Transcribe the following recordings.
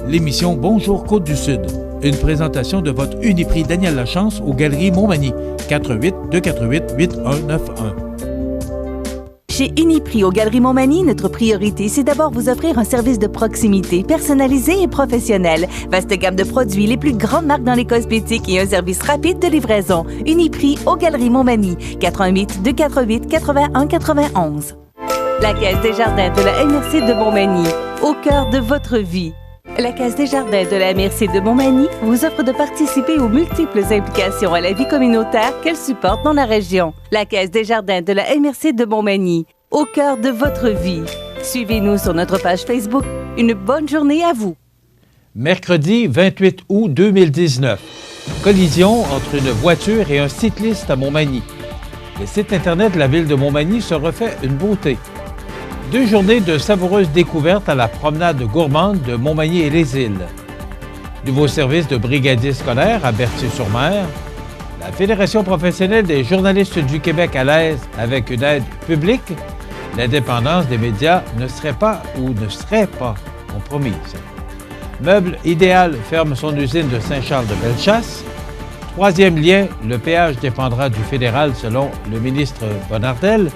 l'émission Bonjour Côte-du-Sud. Une présentation de votre Uniprix Daniel Lachance aux Galeries Montmagny. 418-248-8191. Chez Uniprix aux Galeries Montmagny, notre priorité, c'est d'abord vous offrir un service de proximité, personnalisé et professionnel. Vaste gamme de produits, les plus grandes marques dans les cosmétiques et un service rapide de livraison. Uniprix aux Galeries Montmagny. 418-248-8191. La Caisse des Jardins de la MRC de Montmagny, au cœur de votre vie. La Caisse des Jardins de la MRC de Montmagny vous offre de participer aux multiples implications à la vie communautaire qu'elle supporte dans la région. La Caisse des Jardins de la MRC de Montmagny, au cœur de votre vie. Suivez-nous sur notre page Facebook. Une bonne journée à vous. Mercredi 28 août 2019. Collision entre une voiture et un cycliste à Montmagny. Le site Internet de la ville de Montmagny se refait une beauté. 2 journées de savoureuses découvertes à la promenade gourmande de Montmagny et les Îles. Nouveau service de brigadier scolaire à Berthier-sur-Mer. La Fédération professionnelle des journalistes du Québec à l'aise avec une aide publique. L'indépendance des médias ne serait pas compromise. Meuble Idéal ferme son usine de Saint-Charles-de-Bellechasse. 3e lien, le péage dépendra du fédéral selon le ministre Bonnardel.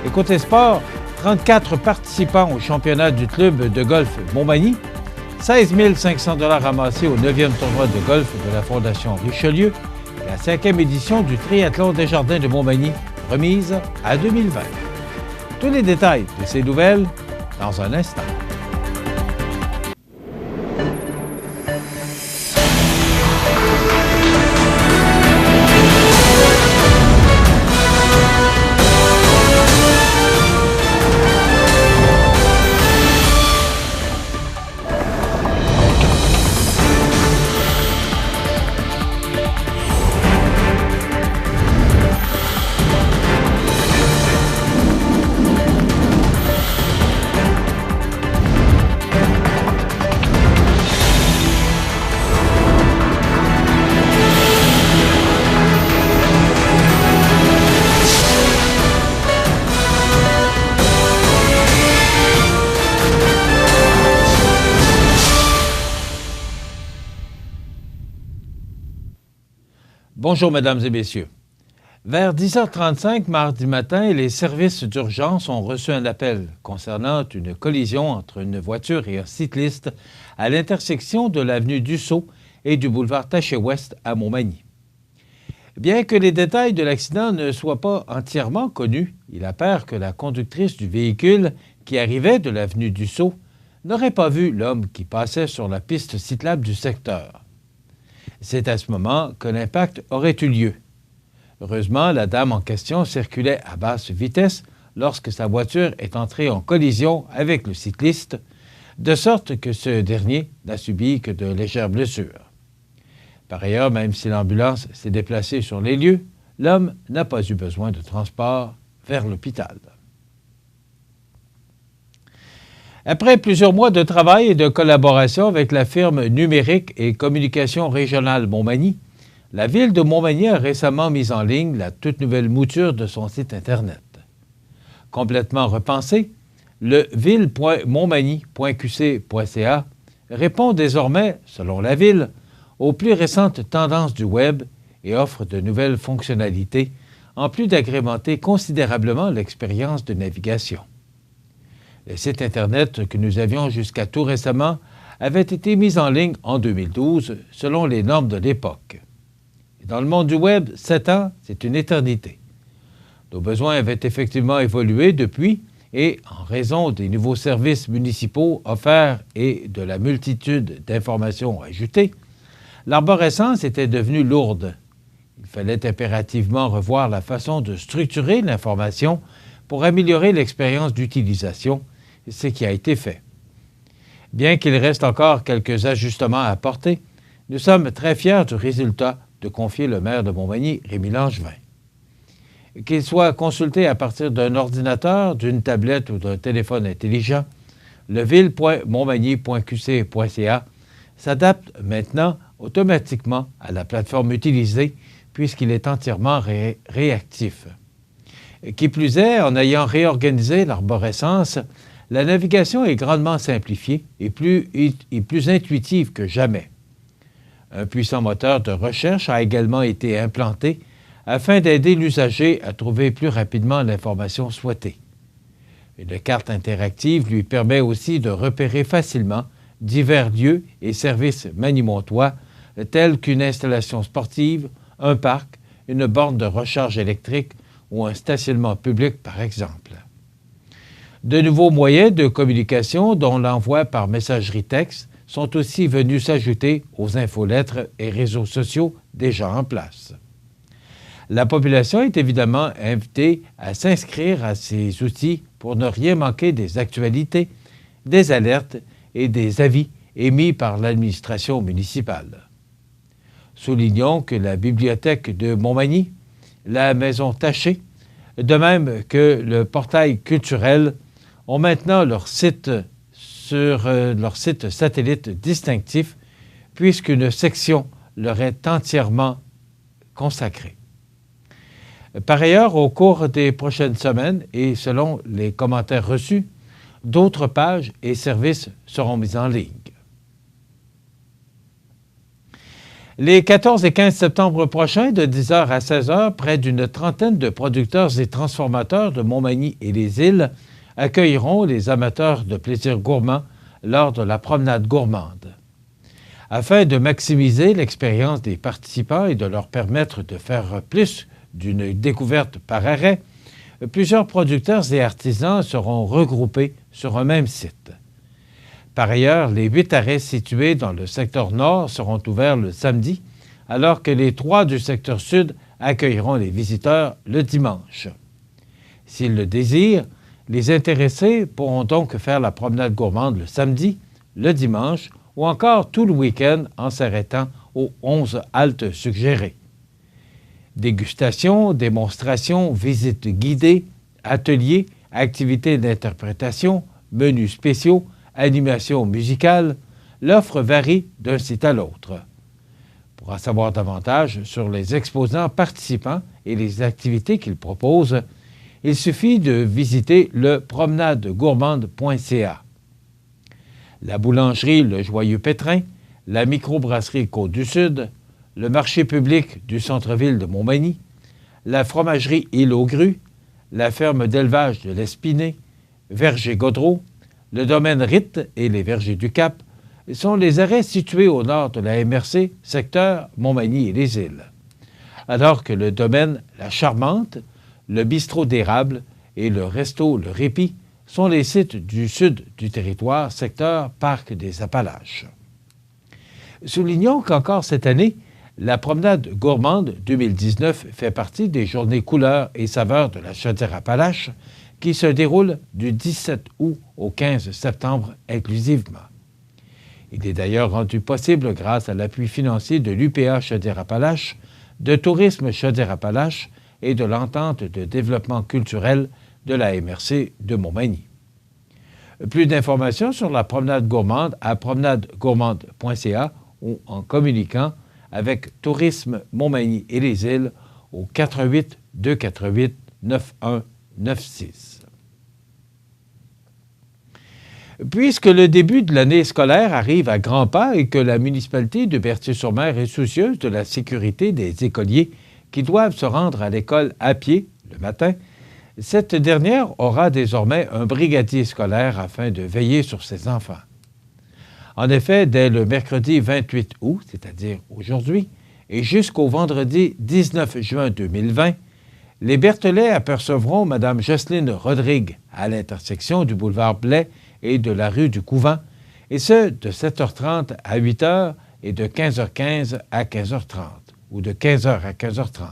Et côté sport, 34 participants au championnat du club de golf Montmagny, 16 500 $ ramassés au 9e tournoi de golf de la Fondation Richelieu et la 5e édition du triathlon des Jardins de Montmagny, remise à 2020. Tous les détails de ces nouvelles dans un instant. Bonjour, mesdames et messieurs. Vers 10h35 mardi matin, les services d'urgence ont reçu un appel concernant une collision entre une voiture et un cycliste à l'intersection de l'avenue Dussault et du boulevard Taché-Ouest à Montmagny. Bien que les détails de l'accident ne soient pas entièrement connus, il apparaît que la conductrice du véhicule qui arrivait de l'avenue Dussault n'aurait pas vu l'homme qui passait sur la piste cyclable du secteur. C'est à ce moment que l'impact aurait eu lieu. Heureusement, la dame en question circulait à basse vitesse lorsque sa voiture est entrée en collision avec le cycliste, de sorte que ce dernier n'a subi que de légères blessures. Par ailleurs, même si l'ambulance s'est déplacée sur les lieux, l'homme n'a pas eu besoin de transport vers l'hôpital. Après plusieurs mois de travail et de collaboration avec la firme Numérique et Communication Régionale Montmagny, la ville de Montmagny a récemment mis en ligne la toute nouvelle mouture de son site Internet. Complètement repensé, le ville.montmagny.qc.ca répond désormais, selon la ville, aux plus récentes tendances du Web et offre de nouvelles fonctionnalités, en plus d'agrémenter considérablement l'expérience de navigation. Le site Internet que nous avions jusqu'à tout récemment avait été mis en ligne en 2012 selon les normes de l'époque. Dans le monde du Web, 7 ans, c'est une éternité. Nos besoins avaient effectivement évolué depuis et, en raison des nouveaux services municipaux offerts et de la multitude d'informations ajoutées, l'arborescence était devenue lourde. Il fallait impérativement revoir la façon de structurer l'information pour améliorer l'expérience d'utilisation, ce qui a été fait. Bien qu'il reste encore quelques ajustements à apporter, nous sommes très fiers du résultat de confier le maire de Montmagny, Rémi Langevin. Qu'il soit consulté à partir d'un ordinateur, d'une tablette ou d'un téléphone intelligent, le ville.montmagny.qc.ca s'adapte maintenant automatiquement à la plateforme utilisée puisqu'il est entièrement réactif. Qui plus est, en ayant réorganisé l'arborescence, La navigation est grandement simplifiée et plus intuitive que jamais. Un puissant moteur de recherche a également été implanté afin d'aider l'usager à trouver plus rapidement l'information souhaitée. Une carte interactive lui permet aussi de repérer facilement divers lieux et services manimontois tels qu'une installation sportive, un parc, une borne de recharge électrique ou un stationnement public par exemple. De nouveaux moyens de communication, dont l'envoi par messagerie texte, sont aussi venus s'ajouter aux infolettres et réseaux sociaux déjà en place. La population est évidemment invitée à s'inscrire à ces outils pour ne rien manquer des actualités, des alertes et des avis émis par l'administration municipale. Soulignons que la bibliothèque de Montmagny, la Maison Tachée, de même que le portail culturel, ont maintenant leur site sur leur site satellite distinctif, puisqu'une section leur est entièrement consacrée. Par ailleurs, au cours des prochaines semaines et selon les commentaires reçus, d'autres pages et services seront mis en ligne. Les 14 et 15 septembre prochains, de 10h à 16h, près d'une trentaine de producteurs et transformateurs de Montmagny et les îles accueilleront les amateurs de plaisir gourmand lors de la promenade gourmande. Afin de maximiser l'expérience des participants et de leur permettre de faire plus d'une découverte par arrêt, plusieurs producteurs et artisans seront regroupés sur un même site. Par ailleurs, les 8 arrêts situés dans le secteur nord seront ouverts le samedi, alors que les 3 du secteur sud accueilleront les visiteurs le dimanche. S'ils le désirent, les intéressés pourront donc faire la promenade gourmande le samedi, le dimanche ou encore tout le week-end en s'arrêtant aux 11 haltes suggérées. Dégustation, démonstration, visites guidées, ateliers, activités d'interprétation, menus spéciaux, animations musicales, l'offre varie d'un site à l'autre. Pour en savoir davantage sur les exposants participants et les activités qu'ils proposent, il suffit de visiter le promenadegourmande.ca. La boulangerie Le Joyeux Pétrin, la microbrasserie Côte-du-Sud, le marché public du centre-ville de Montmagny, la fromagerie Île aux Grues, la ferme d'élevage de l'Espinay, Verger Godreau, le domaine Ritt et les Vergers du Cap sont les arrêts situés au nord de la MRC, secteur Montmagny et les îles. Alors que le domaine La Charmante, le bistrot d'érable et le resto Le Répit sont les sites du sud du territoire, secteur Parc des Appalaches. Soulignons qu'encore cette année, la promenade gourmande 2019 fait partie des journées couleurs et saveurs de la Chaudière-Appalaches qui se déroulent du 17 août au 15 septembre inclusivement. Il est d'ailleurs rendu possible grâce à l'appui financier de l'UPA Chaudière-Appalaches, de Tourisme Chaudière-Appalaches et de l'entente de développement culturel de la MRC de Montmagny. Plus d'informations sur la promenade gourmande à promenadegourmande.ca ou en communiquant avec Tourisme Montmagny et les îles au 88 248 9196. Puisque le début de l'année scolaire arrive à grands pas et que la municipalité de Berthier-sur-Mer est soucieuse de la sécurité des écoliers qui doivent se rendre à l'école à pied le matin, cette dernière aura désormais un brigadier scolaire afin de veiller sur ses enfants. En effet, dès le mercredi 28 août, c'est-à-dire aujourd'hui, et jusqu'au vendredi 19 juin 2020, les Berthelais apercevront Mme Jocelyne Rodrigue à l'intersection du boulevard Blais et de la rue du Couvent, et ce, de 7h30 à 8h et de 15h15 à 15h30, ou de 15h à 15h30.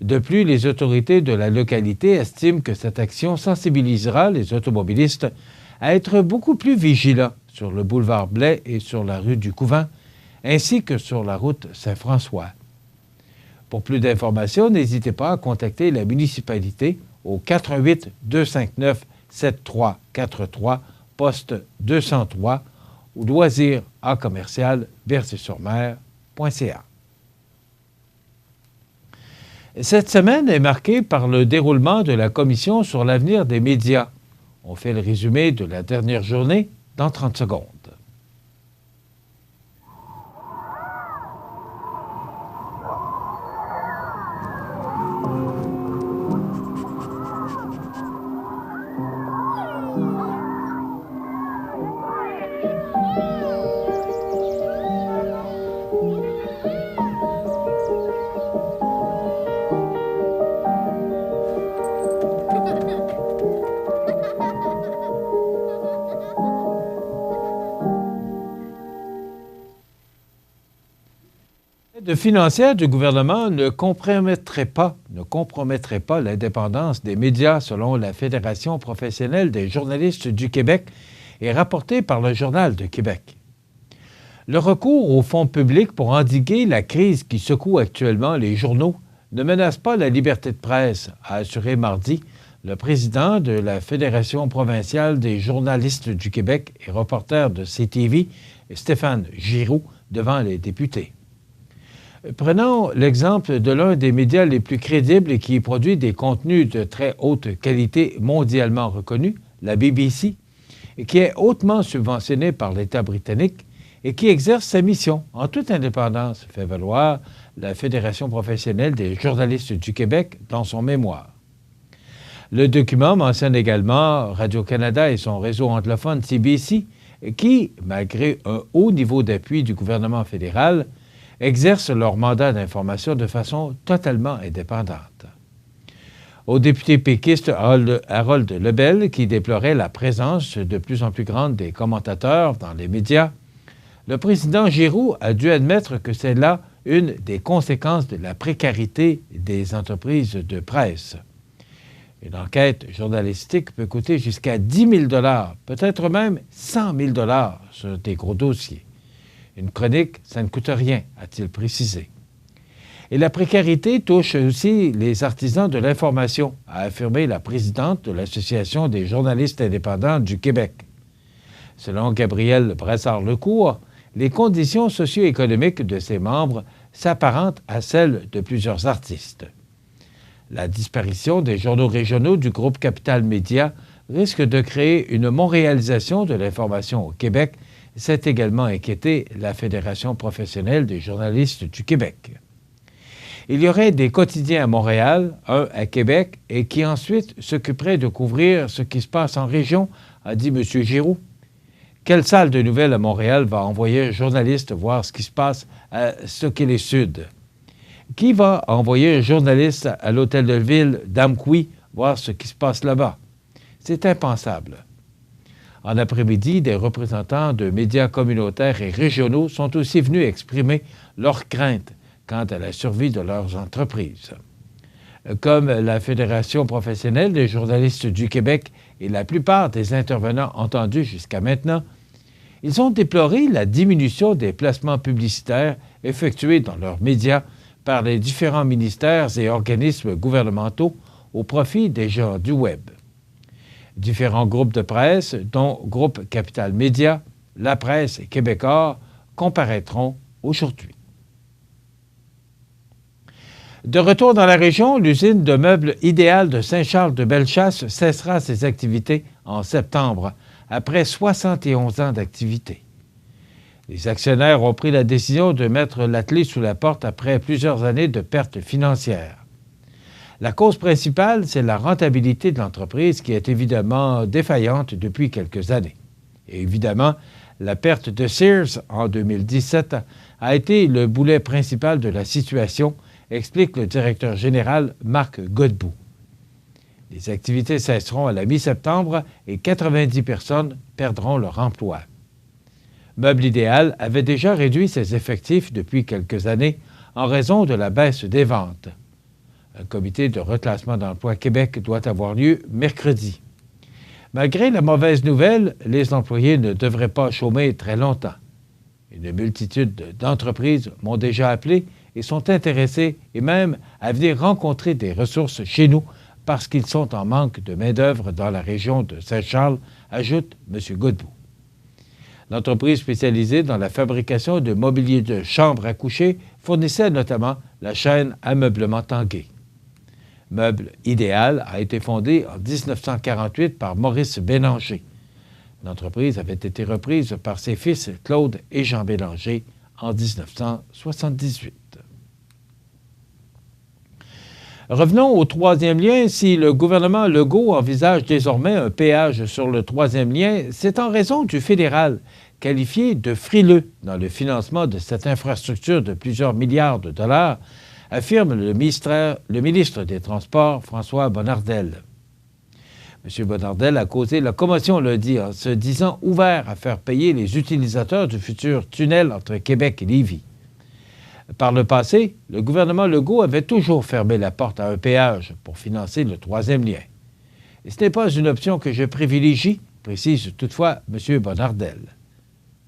De plus, les autorités de la localité estiment que cette action sensibilisera les automobilistes à être beaucoup plus vigilants sur le boulevard Blais et sur la rue du Couvent, ainsi que sur la route Saint-François. Pour plus d'informations, n'hésitez pas à contacter la municipalité au 88 259 7343, poste 203 ou loisirs@berthier-sur-mer.ca. Cette semaine est marquée par le déroulement de la Commission sur l'avenir des médias. On fait le résumé de la dernière journée dans 30 secondes. L'aide financière du gouvernement ne compromettrait pas l'indépendance des médias selon la Fédération professionnelle des journalistes du Québec et rapporté par le Journal de Québec. Le recours aux fonds publics pour endiguer la crise qui secoue actuellement les journaux ne menace pas la liberté de presse, a assuré mardi le président de la Fédération provinciale des journalistes du Québec et reporter de CTV, Stéphane Giroux, devant les députés. Prenons l'exemple de l'un des médias les plus crédibles et qui produit des contenus de très haute qualité mondialement reconnus, la BBC, et qui est hautement subventionné par l'État britannique et qui exerce sa mission en toute indépendance, fait valoir la Fédération professionnelle des journalistes du Québec dans son mémoire. Le document mentionne également Radio-Canada et son réseau anglophone CBC qui, malgré un haut niveau d'appui du gouvernement fédéral, exercent leur mandat d'information de façon totalement indépendante. Au député péquiste Harold Lebel, qui déplorait la présence de plus en plus grande des commentateurs dans les médias, le président Giroux a dû admettre que c'est là une des conséquences de la précarité des entreprises de presse. Une enquête journalistique peut coûter jusqu'à 10 000 $, peut-être même 100 000 $ sur des gros dossiers. Une chronique, ça ne coûte rien, a-t-il précisé. Et la précarité touche aussi les artisans de l'information, a affirmé la présidente de l'Association des journalistes indépendants du Québec. Selon Gabrielle Brassard-Lecourt, les conditions socio-économiques de ses membres s'apparentent à celles de plusieurs artistes. La disparition des journaux régionaux du groupe Capital Média risque de créer une montréalisation de l'information au Québec. S'est également inquiétée la Fédération professionnelle des journalistes du Québec. Il y aurait des quotidiens à Montréal, un à Québec, et qui ensuite s'occuperaient de couvrir ce qui se passe en région, a dit M. Giroux. Quelle salle de nouvelles à Montréal va envoyer un journaliste voir ce qui se passe à Stokely-Sud? Qui va envoyer un journaliste à l'hôtel de ville d'Amqui voir ce qui se passe là-bas? C'est impensable. En après-midi, des représentants de médias communautaires et régionaux sont aussi venus exprimer leurs craintes quant à la survie de leurs entreprises. Comme la Fédération professionnelle des journalistes du Québec et la plupart des intervenants entendus jusqu'à maintenant, ils ont déploré la diminution des placements publicitaires effectués dans leurs médias par les différents ministères et organismes gouvernementaux au profit des géants du Web. Différents groupes de presse, dont Groupe Capital Média, La Presse et Québecor, comparaîtront aujourd'hui. De retour dans la région, l'usine de meubles Idéal de Saint-Charles-de-Bellechasse cessera ses activités en septembre, après 71 ans d'activité. Les actionnaires ont pris la décision de mettre la clé sous la porte après plusieurs années de pertes financières. La cause principale, c'est la rentabilité de l'entreprise qui est évidemment défaillante depuis quelques années. Et évidemment, la perte de Sears en 2017 a été le boulet principal de la situation, explique le directeur général Marc Godbout. Les activités cesseront à la mi-septembre et 90 personnes perdront leur emploi. Meuble Idéal avait déjà réduit ses effectifs depuis quelques années en raison de la baisse des ventes. Un comité de reclassement d'emploi Québec doit avoir lieu mercredi. Malgré la mauvaise nouvelle, les employés ne devraient pas chômer très longtemps. Une multitude d'entreprises m'ont déjà appelé et sont intéressés et même à venir rencontrer des ressources chez nous parce qu'ils sont en manque de main-d'œuvre dans la région de Saint-Charles, ajoute M. Godbout. L'entreprise spécialisée dans la fabrication de mobilier de chambre à coucher fournissait notamment la chaîne Ameublement Tanguay. Meuble Idéal a été fondé en 1948 par Maurice Bélanger. L'entreprise avait été reprise par ses fils Claude et Jean Bélanger en 1978. Revenons au troisième lien. Si le gouvernement Legault envisage désormais un péage sur le troisième lien, c'est en raison du fédéral, qualifié de frileux dans le financement de cette infrastructure de plusieurs milliards de dollars, affirme le ministre des Transports, François Bonnardel. M. Bonnardel a causé la commotion lundi en se disant ouvert à faire payer les utilisateurs du futur tunnel entre Québec et Lévis. Par le passé, le gouvernement Legault avait toujours fermé la porte à un péage pour financer le troisième lien. Et ce n'est pas une option que je privilégie, précise toutefois M. Bonnardel.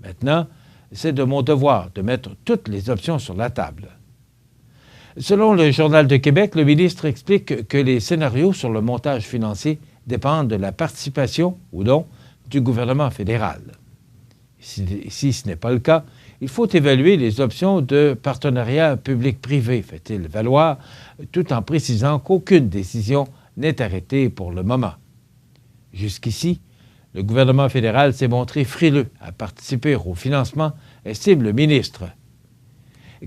Maintenant, c'est de mon devoir de mettre toutes les options sur la table. Selon le Journal de Québec, le ministre explique que les scénarios sur le montage financier dépendent de la participation, ou non, du gouvernement fédéral. Si ce n'est pas le cas, il faut évaluer les options de partenariat public-privé, fait-il valoir, tout en précisant qu'aucune décision n'est arrêtée pour le moment. Jusqu'ici, le gouvernement fédéral s'est montré frileux à participer au financement, estime le ministre.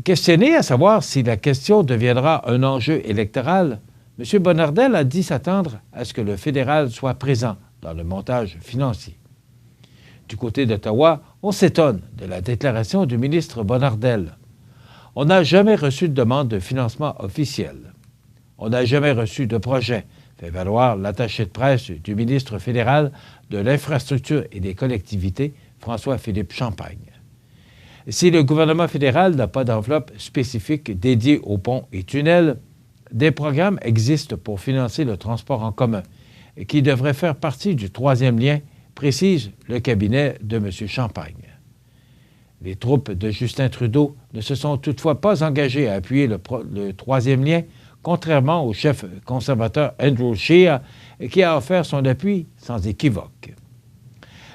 Questionné à savoir si la question deviendra un enjeu électoral, M. Bonnardel a dit s'attendre à ce que le fédéral soit présent dans le montage financier. Du côté d'Ottawa, on s'étonne de la déclaration du ministre Bonnardel. On n'a jamais reçu de demande de financement officiel. On n'a jamais reçu de projet, fait valoir l'attaché de presse du ministre fédéral de l'Infrastructure et des collectivités, François-Philippe Champagne. Si le gouvernement fédéral n'a pas d'enveloppe spécifique dédiée aux ponts et tunnels, des programmes existent pour financer le transport en commun et qui devraient faire partie du troisième lien, précise le cabinet de M. Champagne. Les troupes de Justin Trudeau ne se sont toutefois pas engagées à appuyer le troisième lien, contrairement au chef conservateur Andrew Scheer, qui a offert son appui sans équivoque.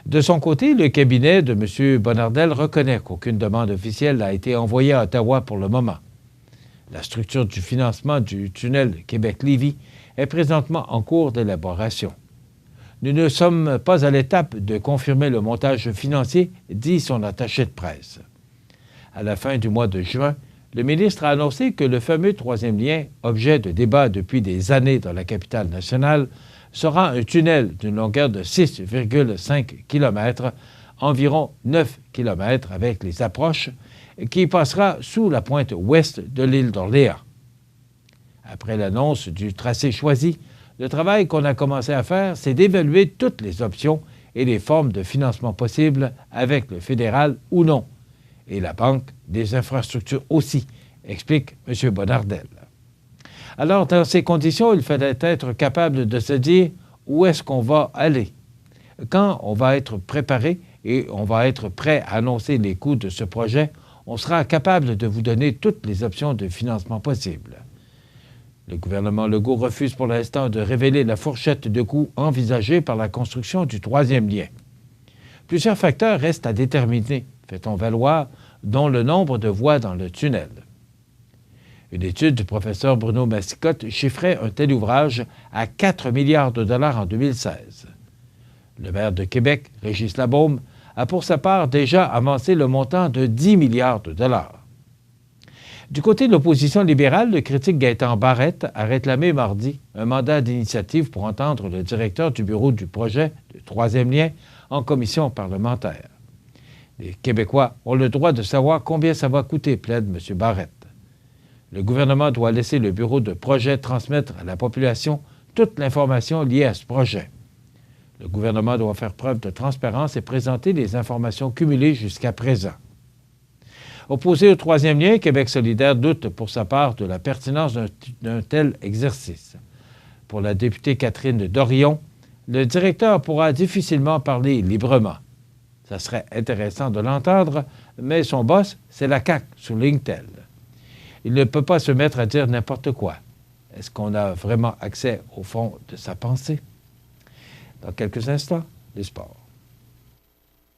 De son côté, le cabinet de M. Bonnardel reconnaît qu'aucune demande officielle n'a été envoyée à Ottawa pour le moment. La structure du financement du tunnel Québec-Lévis est présentement en cours d'élaboration. Nous ne sommes pas à l'étape de confirmer le montage financier, dit son attaché de presse. À la fin du mois de juin, le ministre a annoncé que le fameux troisième lien, objet de débat depuis des années dans la capitale nationale, sera un tunnel d'une longueur de 6,5 km, environ 9 km avec les approches, qui passera sous la pointe ouest de l'île d'Orléans. Après l'annonce du tracé choisi, le travail qu'on a commencé à faire, c'est d'évaluer toutes les options et les formes de financement possibles avec le fédéral ou non, et la Banque des infrastructures aussi, explique M. Bonnardel. Alors, dans ces conditions, il fallait être capable de se dire où est-ce qu'on va aller, quand on va être préparé et on va être prêt à annoncer les coûts de ce projet, on sera capable de vous donner toutes les options de financement possibles. Le gouvernement Legault refuse pour l'instant de révéler la fourchette de coûts envisagée par la construction du troisième lien. Plusieurs facteurs restent à déterminer, fait-on valoir, dont le nombre de voies dans le tunnel. Une étude du professeur Bruno Massicotte chiffrait un tel ouvrage à 4 milliards de dollars en 2016. Le maire de Québec, Régis Labaume, a pour sa part déjà avancé le montant de 10 milliards de dollars. Du côté de l'opposition libérale, le critique Gaétan Barrette a réclamé mardi un mandat d'initiative pour entendre le directeur du bureau du projet de troisième lien en commission parlementaire. Les Québécois ont le droit de savoir combien ça va coûter, plaide M. Barrette. Le gouvernement doit laisser le bureau de projet transmettre à la population toute l'information liée à ce projet. Le gouvernement doit faire preuve de transparence et présenter les informations cumulées jusqu'à présent. Opposé au troisième lien, Québec solidaire doute pour sa part de la pertinence d'un tel exercice. Pour la députée Catherine Dorion, le directeur pourra difficilement parler librement. Ça serait intéressant de l'entendre, mais son boss, c'est la CAQ, souligne-t-elle. Il ne peut pas se mettre à dire n'importe quoi. Est-ce qu'on a vraiment accès au fond de sa pensée? Dans quelques instants, les sports.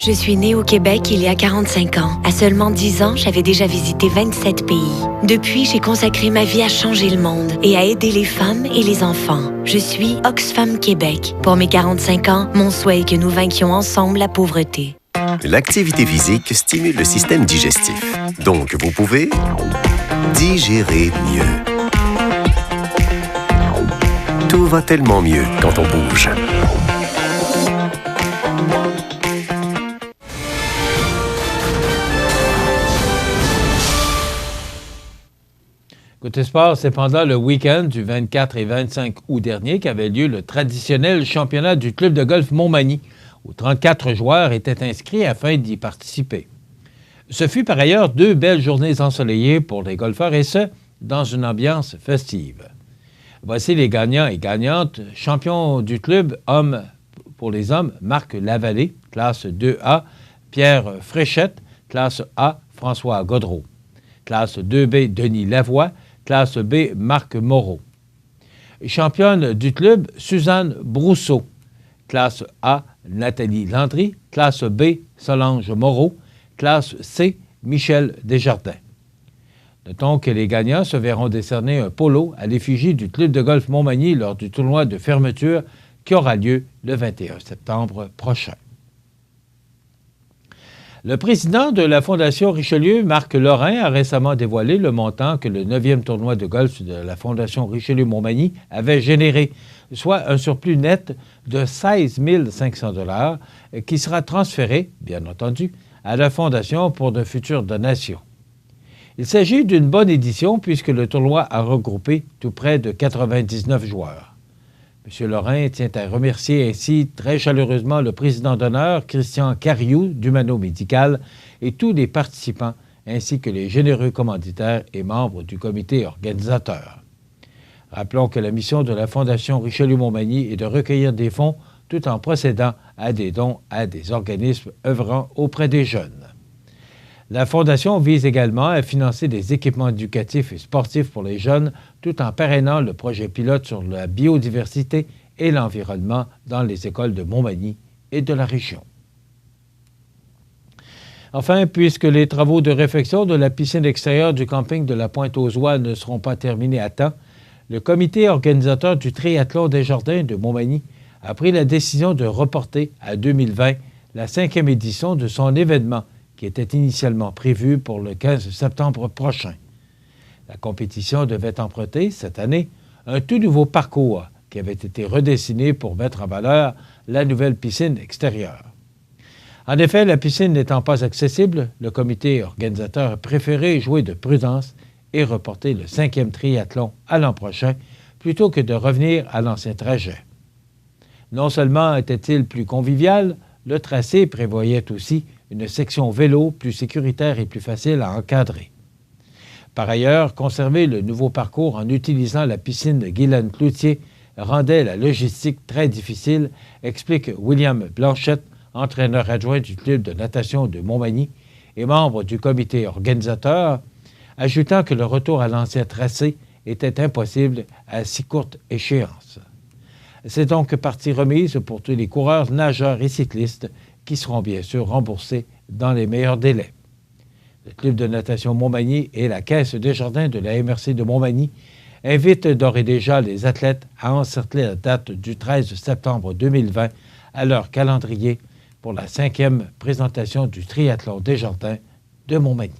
Je suis née au Québec il y a 45 ans. À seulement 10 ans, j'avais déjà visité 27 pays. Depuis, j'ai consacré ma vie à changer le monde et à aider les femmes et les enfants. Je suis Oxfam Québec. Pour mes 45 ans, mon souhait est que nous vainquions ensemble la pauvreté. L'activité physique stimule le système digestif. Donc, vous pouvez digérer mieux. Tout va tellement mieux quand on bouge. Côté sport, c'est pendant le week-end du 24 et 25 août dernier qu'avait lieu le traditionnel championnat du club de golf Montmagny, où 34 joueurs étaient inscrits afin d'y participer. Ce fut par ailleurs 2 belles journées ensoleillées pour les golfeurs, et ce, dans une ambiance festive. Voici les gagnants et gagnantes. Champion du club homme pour les hommes, Marc Lavallée, classe 2A, Pierre Fréchette, classe A, François Godreau. Classe 2B, Denis Lavoie, classe B, Marc Moreau. Championne du club, Suzanne Brousseau. Classe A, Nathalie Landry. Classe B, Solange Moreau. Classe C, Michel Desjardins. Notons que les gagnants se verront décerner un polo à l'effigie du club de golf Montmagny lors du tournoi de fermeture qui aura lieu le 21 septembre prochain. Le président de la Fondation Richelieu, Marc Lorrain, a récemment dévoilé le montant que le 9e tournoi de golf de la Fondation Richelieu-Montmagny avait généré, soit un surplus net de 16 500 $ qui sera transféré, bien entendu, à la Fondation pour de futures donations. Il s'agit d'une bonne édition puisque le tournoi a regroupé tout près de 99 joueurs. M. Lorrain tient à remercier ainsi très chaleureusement le président d'honneur, Christian Cariou, d'Humano Médical, et tous les participants, ainsi que les généreux commanditaires et membres du comité organisateur. Rappelons que la mission de la Fondation Richelieu-Montmagny est de recueillir des fonds tout en procédant à des dons à des organismes œuvrant auprès des jeunes. La Fondation vise également à financer des équipements éducatifs et sportifs pour les jeunes, tout en parrainant le projet pilote sur la biodiversité et l'environnement dans les écoles de Montmagny et de la région. Enfin, puisque les travaux de réfection de la piscine extérieure du camping de la Pointe-aux-Oies ne seront pas terminés à temps, le comité organisateur du triathlon des Jardins de Montmagny a pris la décision de reporter à 2020 la 5e édition de son événement qui était initialement prévu pour le 15 septembre prochain. La compétition devait emprunter, cette année, un tout nouveau parcours qui avait été redessiné pour mettre en valeur la nouvelle piscine extérieure. En effet, la piscine n'étant pas accessible, le comité organisateur a préféré jouer de prudence et reporter le 5e triathlon à l'an prochain plutôt que de revenir à l'ancien trajet. Non seulement était-il plus convivial, le tracé prévoyait aussi une section vélo plus sécuritaire et plus facile à encadrer. Par ailleurs, conserver le nouveau parcours en utilisant la piscine de Guylaine Cloutier rendait la logistique très difficile, explique William Blanchette, entraîneur adjoint du club de natation de Montmagny et membre du comité organisateur, ajoutant que le retour à l'ancien tracé était impossible à si courte échéance. C'est donc partie remise pour tous les coureurs, nageurs et cyclistes qui seront bien sûr remboursés dans les meilleurs délais. Le club de natation Montmagny et la Caisse des Jardins de la MRC de Montmagny invitent d'ores et déjà les athlètes à encercler la date du 13 septembre 2020 à leur calendrier pour la 5e présentation du triathlon des Jardins de Montmagny.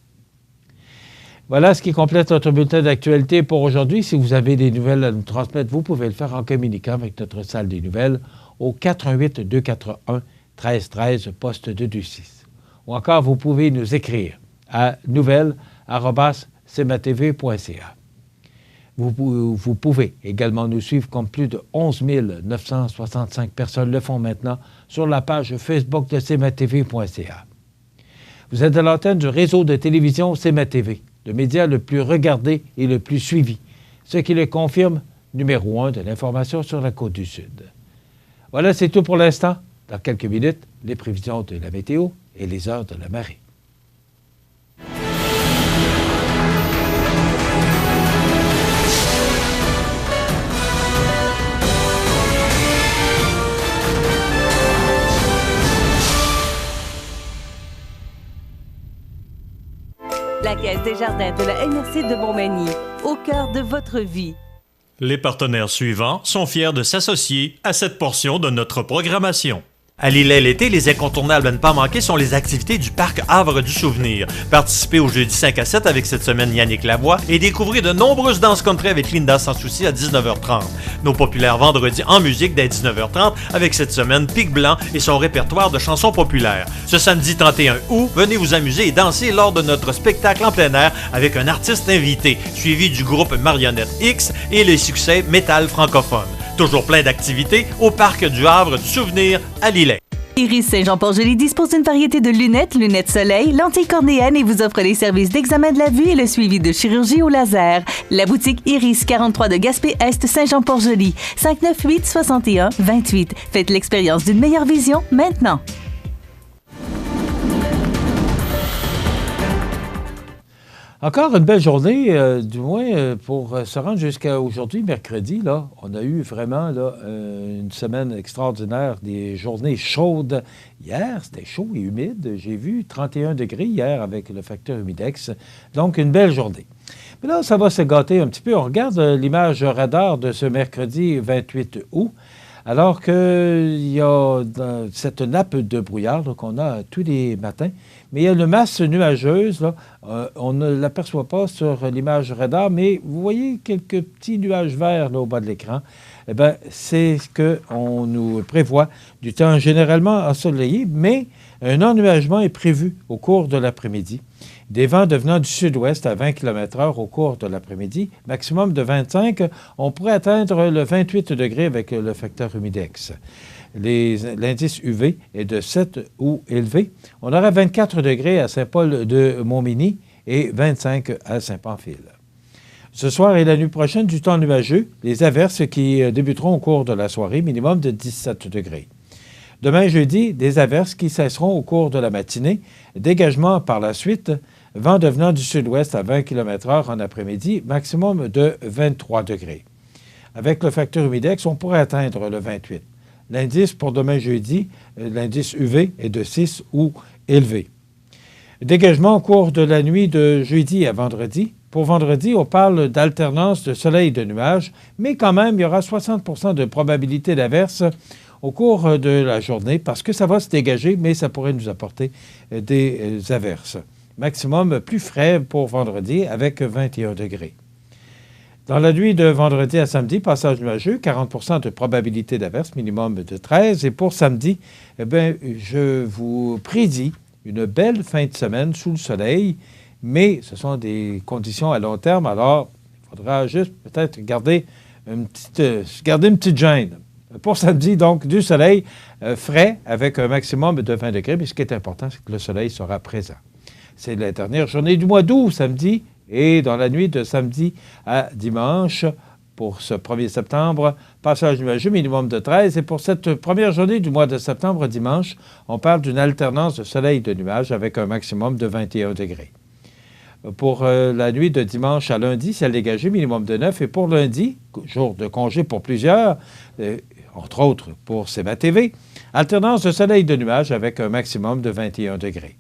Voilà ce qui complète notre bulletin d'actualité pour aujourd'hui. Si vous avez des nouvelles à nous transmettre, vous pouvez le faire en communiquant avec notre salle des nouvelles au 418-241-1313, poste 226. Ou encore, vous pouvez nous écrire à nouvelles@cmatv.ca. Vous pouvez également nous suivre comme plus de 11 965 personnes le font maintenant sur la page Facebook de cmatv.ca. Vous êtes à l'antenne du réseau de télévision CMA-TV, le média le plus regardé et le plus suivi, ce qui le confirme, numéro 1 de l'information sur la Côte-du-Sud. Voilà, c'est tout pour l'instant. Dans quelques minutes, les prévisions de la météo et les heures de la marée. La Caisse des Jardins de la MRC de Montmagny, au cœur de votre vie. Les partenaires suivants sont fiers de s'associer à cette portion de notre programmation. À Lillet l'été, les incontournables à ne pas manquer sont les activités du Parc Havre du Souvenir. Participez au jeudi 5 à 7 avec cette semaine Yannick Lavoie et découvrez de nombreuses danses country avec Linda Sans Souci à 19h30. Nos populaires vendredis en musique dès 19h30 avec cette semaine Pic Blanc et son répertoire de chansons populaires. Ce samedi 31 août, venez vous amuser et danser lors de notre spectacle en plein air avec un artiste invité, suivi du groupe Marionnette X et les succès métal francophone. Toujours plein d'activités au Parc du Havre du Souvenir à Lillet. Iris Saint-Jean-Port-Joli dispose d'une variété de lunettes soleil, lentilles cornéennes et vous offre les services d'examen de la vue et le suivi de chirurgie au laser. La boutique Iris 43 de Gaspé-Est Saint-Jean-Port-Joli, 598 61 28. Faites l'expérience d'une meilleure vision maintenant. Encore une belle journée, du moins pour se rendre jusqu'à aujourd'hui, mercredi. Là, on a eu vraiment là, une semaine extraordinaire, des journées chaudes. Hier, c'était chaud et humide. J'ai vu 31 degrés hier avec le facteur humidex. Donc, une belle journée. Mais là, ça va se gâter un petit peu. On regarde l'image radar de ce mercredi 28 août. Alors qu'il y a cette nappe de brouillard qu'on a tous les matins, mais il y a une masse nuageuse, là, on ne l'aperçoit pas sur l'image radar, mais vous voyez quelques petits nuages verts là, au bas de l'écran. Eh bien, c'est ce qu'on nous prévoit du temps généralement ensoleillé, mais un ennuagement est prévu au cours de l'après-midi. Des vents devenant du sud-ouest à 20 km/h au cours de l'après-midi, maximum de 25, on pourrait atteindre le 28 degrés avec le facteur humidex. L'indice UV est de 7 ou élevé. On aura 24 degrés à Saint-Paul-de-Montmagny et 25 à Saint-Pamphile. Ce soir et la nuit prochaine, du temps nuageux, les averses qui débuteront au cours de la soirée, minimum de 17 degrés. Demain jeudi, des averses qui cesseront au cours de la matinée, dégagement par la suite, vent devenant du sud-ouest à 20 km/h en après-midi, maximum de 23 degrés. Avec le facteur humidex, on pourrait atteindre le 28. L'indice pour demain jeudi, l'indice UV est de 6 ou élevé. Dégagement au cours de la nuit de jeudi à vendredi. Pour vendredi, on parle d'alternance de soleil et de nuages, mais quand même, il y aura 60 % de probabilité d'averse au cours de la journée parce que ça va se dégager, mais ça pourrait nous apporter des averses. Maximum plus frais pour vendredi avec 21 degrés. Dans la nuit de vendredi à samedi, passage nuageux, 40 % de probabilité d'averse, minimum de 13. Et pour samedi, eh bien, je vous prédis une belle fin de semaine sous le soleil, mais ce sont des conditions à long terme, alors il faudra juste peut-être garder une petite gêne. Pour samedi, donc, du soleil frais avec un maximum de 20 degrés, mais ce qui est important, c'est que le soleil sera présent. C'est la dernière journée du mois d'août, samedi, et dans la nuit de samedi à dimanche, pour ce 1er septembre, passage nuageux, minimum de 13. Et pour cette première journée du mois de septembre, dimanche, on parle d'une alternance de soleil et de nuages avec un maximum de 21 degrés. Pour la nuit de dimanche à lundi, ciel dégagé, minimum de 9. Et pour lundi, jour de congé pour plusieurs, entre autres pour CMA TV, alternance de soleil et de nuages avec un maximum de 21 degrés.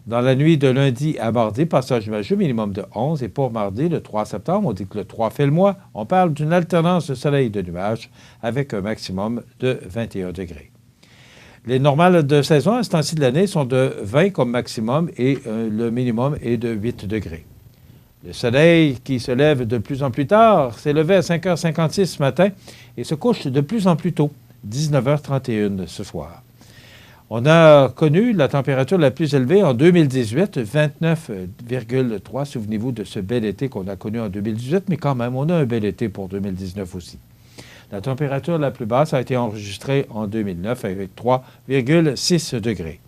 Dans la nuit de lundi à mardi, passage nuageux, minimum de 11. Et pour mardi, le 3 septembre, on dit que le 3 fait le mois, on parle d'une alternance de soleil et de nuages avec un maximum de 21 degrés. Les normales de saison à ce temps-ci de l'année sont de 20 comme maximum et le minimum est de 8 degrés. Le soleil qui se lève de plus en plus tard s'est levé à 5h56 ce matin et se couche de plus en plus tôt, 19h31 ce soir. On a connu la température la plus élevée en 2018, 29,3. Souvenez-vous de ce bel été qu'on a connu en 2018, mais quand même, on a un bel été pour 2019 aussi. La température la plus basse a été enregistrée en 2009 avec 3,6 degrés.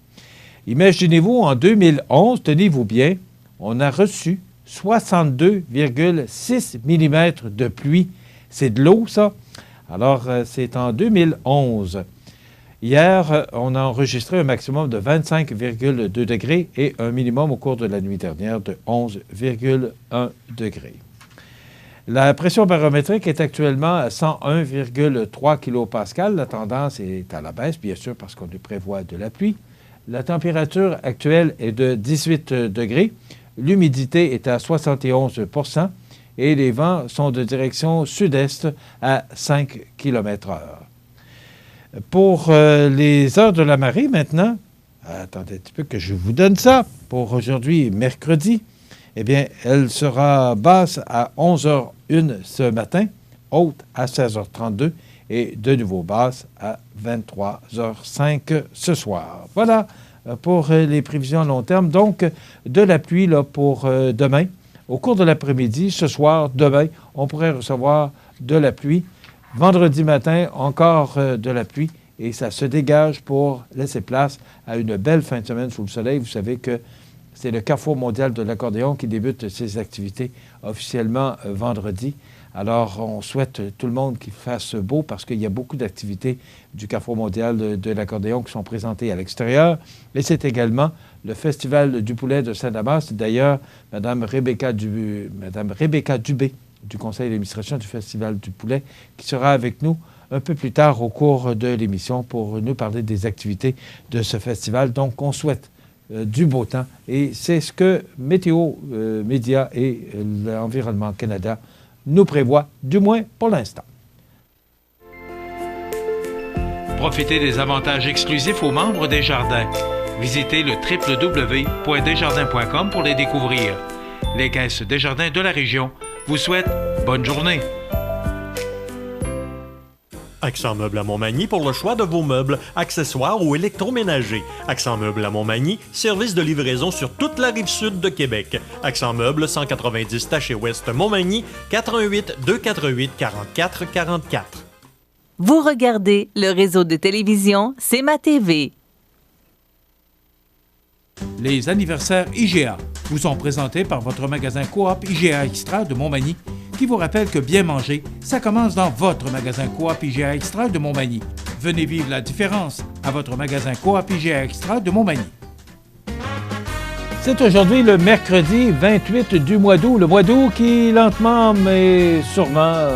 Imaginez-vous, en 2011, tenez-vous bien, on a reçu 62,6 mm de pluie. C'est de l'eau, ça. Alors, c'est en 2011. Hier, on a enregistré un maximum de 25,2 degrés et un minimum au cours de la nuit dernière de 11,1 degrés. La pression barométrique est actuellement à 101,3 kPa. La tendance est à la baisse, bien sûr, parce qu'on nous prévoit de la pluie. La température actuelle est de 18 degrés. L'humidité est à 71 % et les vents sont de direction sud-est à 5 km/h. Pour les heures de la marée maintenant, attendez un petit peu que je vous donne ça. Pour aujourd'hui, mercredi, eh bien, elle sera basse à 11h01 ce matin, haute à 16h32 et de nouveau basse à 23h05 ce soir. Voilà pour les prévisions à long terme. Donc, de la pluie là, pour demain. Au cours de l'après-midi, ce soir, demain, on pourrait recevoir de la pluie. Vendredi matin, encore de la pluie. Et ça se dégage pour laisser place à une belle fin de semaine sous le soleil. Vous savez que c'est le Carrefour mondial de l'accordéon qui débute ses activités officiellement vendredi. Alors, on souhaite tout le monde qu'il fasse beau parce qu'il y a beaucoup d'activités du Carrefour mondial de l'accordéon qui sont présentées à l'extérieur. Et c'est également le Festival du poulet de Saint-Damas. D'ailleurs, Mme Rebecca Dubé du conseil d'administration du Festival du poulet qui sera avec nous un peu plus tard au cours de l'émission pour nous parler des activités de ce festival. Donc, on souhaite du beau temps et c'est ce que Météo Média et l'Environnement Canada nous prévoient, du moins pour l'instant. Profitez des avantages exclusifs aux membres des Jardins. Visitez le www.desjardins.com pour les découvrir. Les caisses Desjardins de la région vous souhaitent bonne journée. Accent Meubles à Montmagny pour le choix de vos meubles, accessoires ou électroménagers. Accent Meubles à Montmagny, service de livraison sur toute la rive sud de Québec. Accent Meubles, 190 Taché Ouest Montmagny, 418 248 44 44. Vous regardez le réseau de télévision C'est ma TV. Les anniversaires IGA vous sont présentés par votre magasin Coop IGA Extra de Montmagny, qui vous rappelle que bien manger, ça commence dans votre magasin Coop IGA Extra de Montmagny. Venez vivre la différence à votre magasin Coop IGA Extra de Montmagny. C'est aujourd'hui le mercredi 28 du mois d'août. Le mois d'août qui, lentement mais sûrement,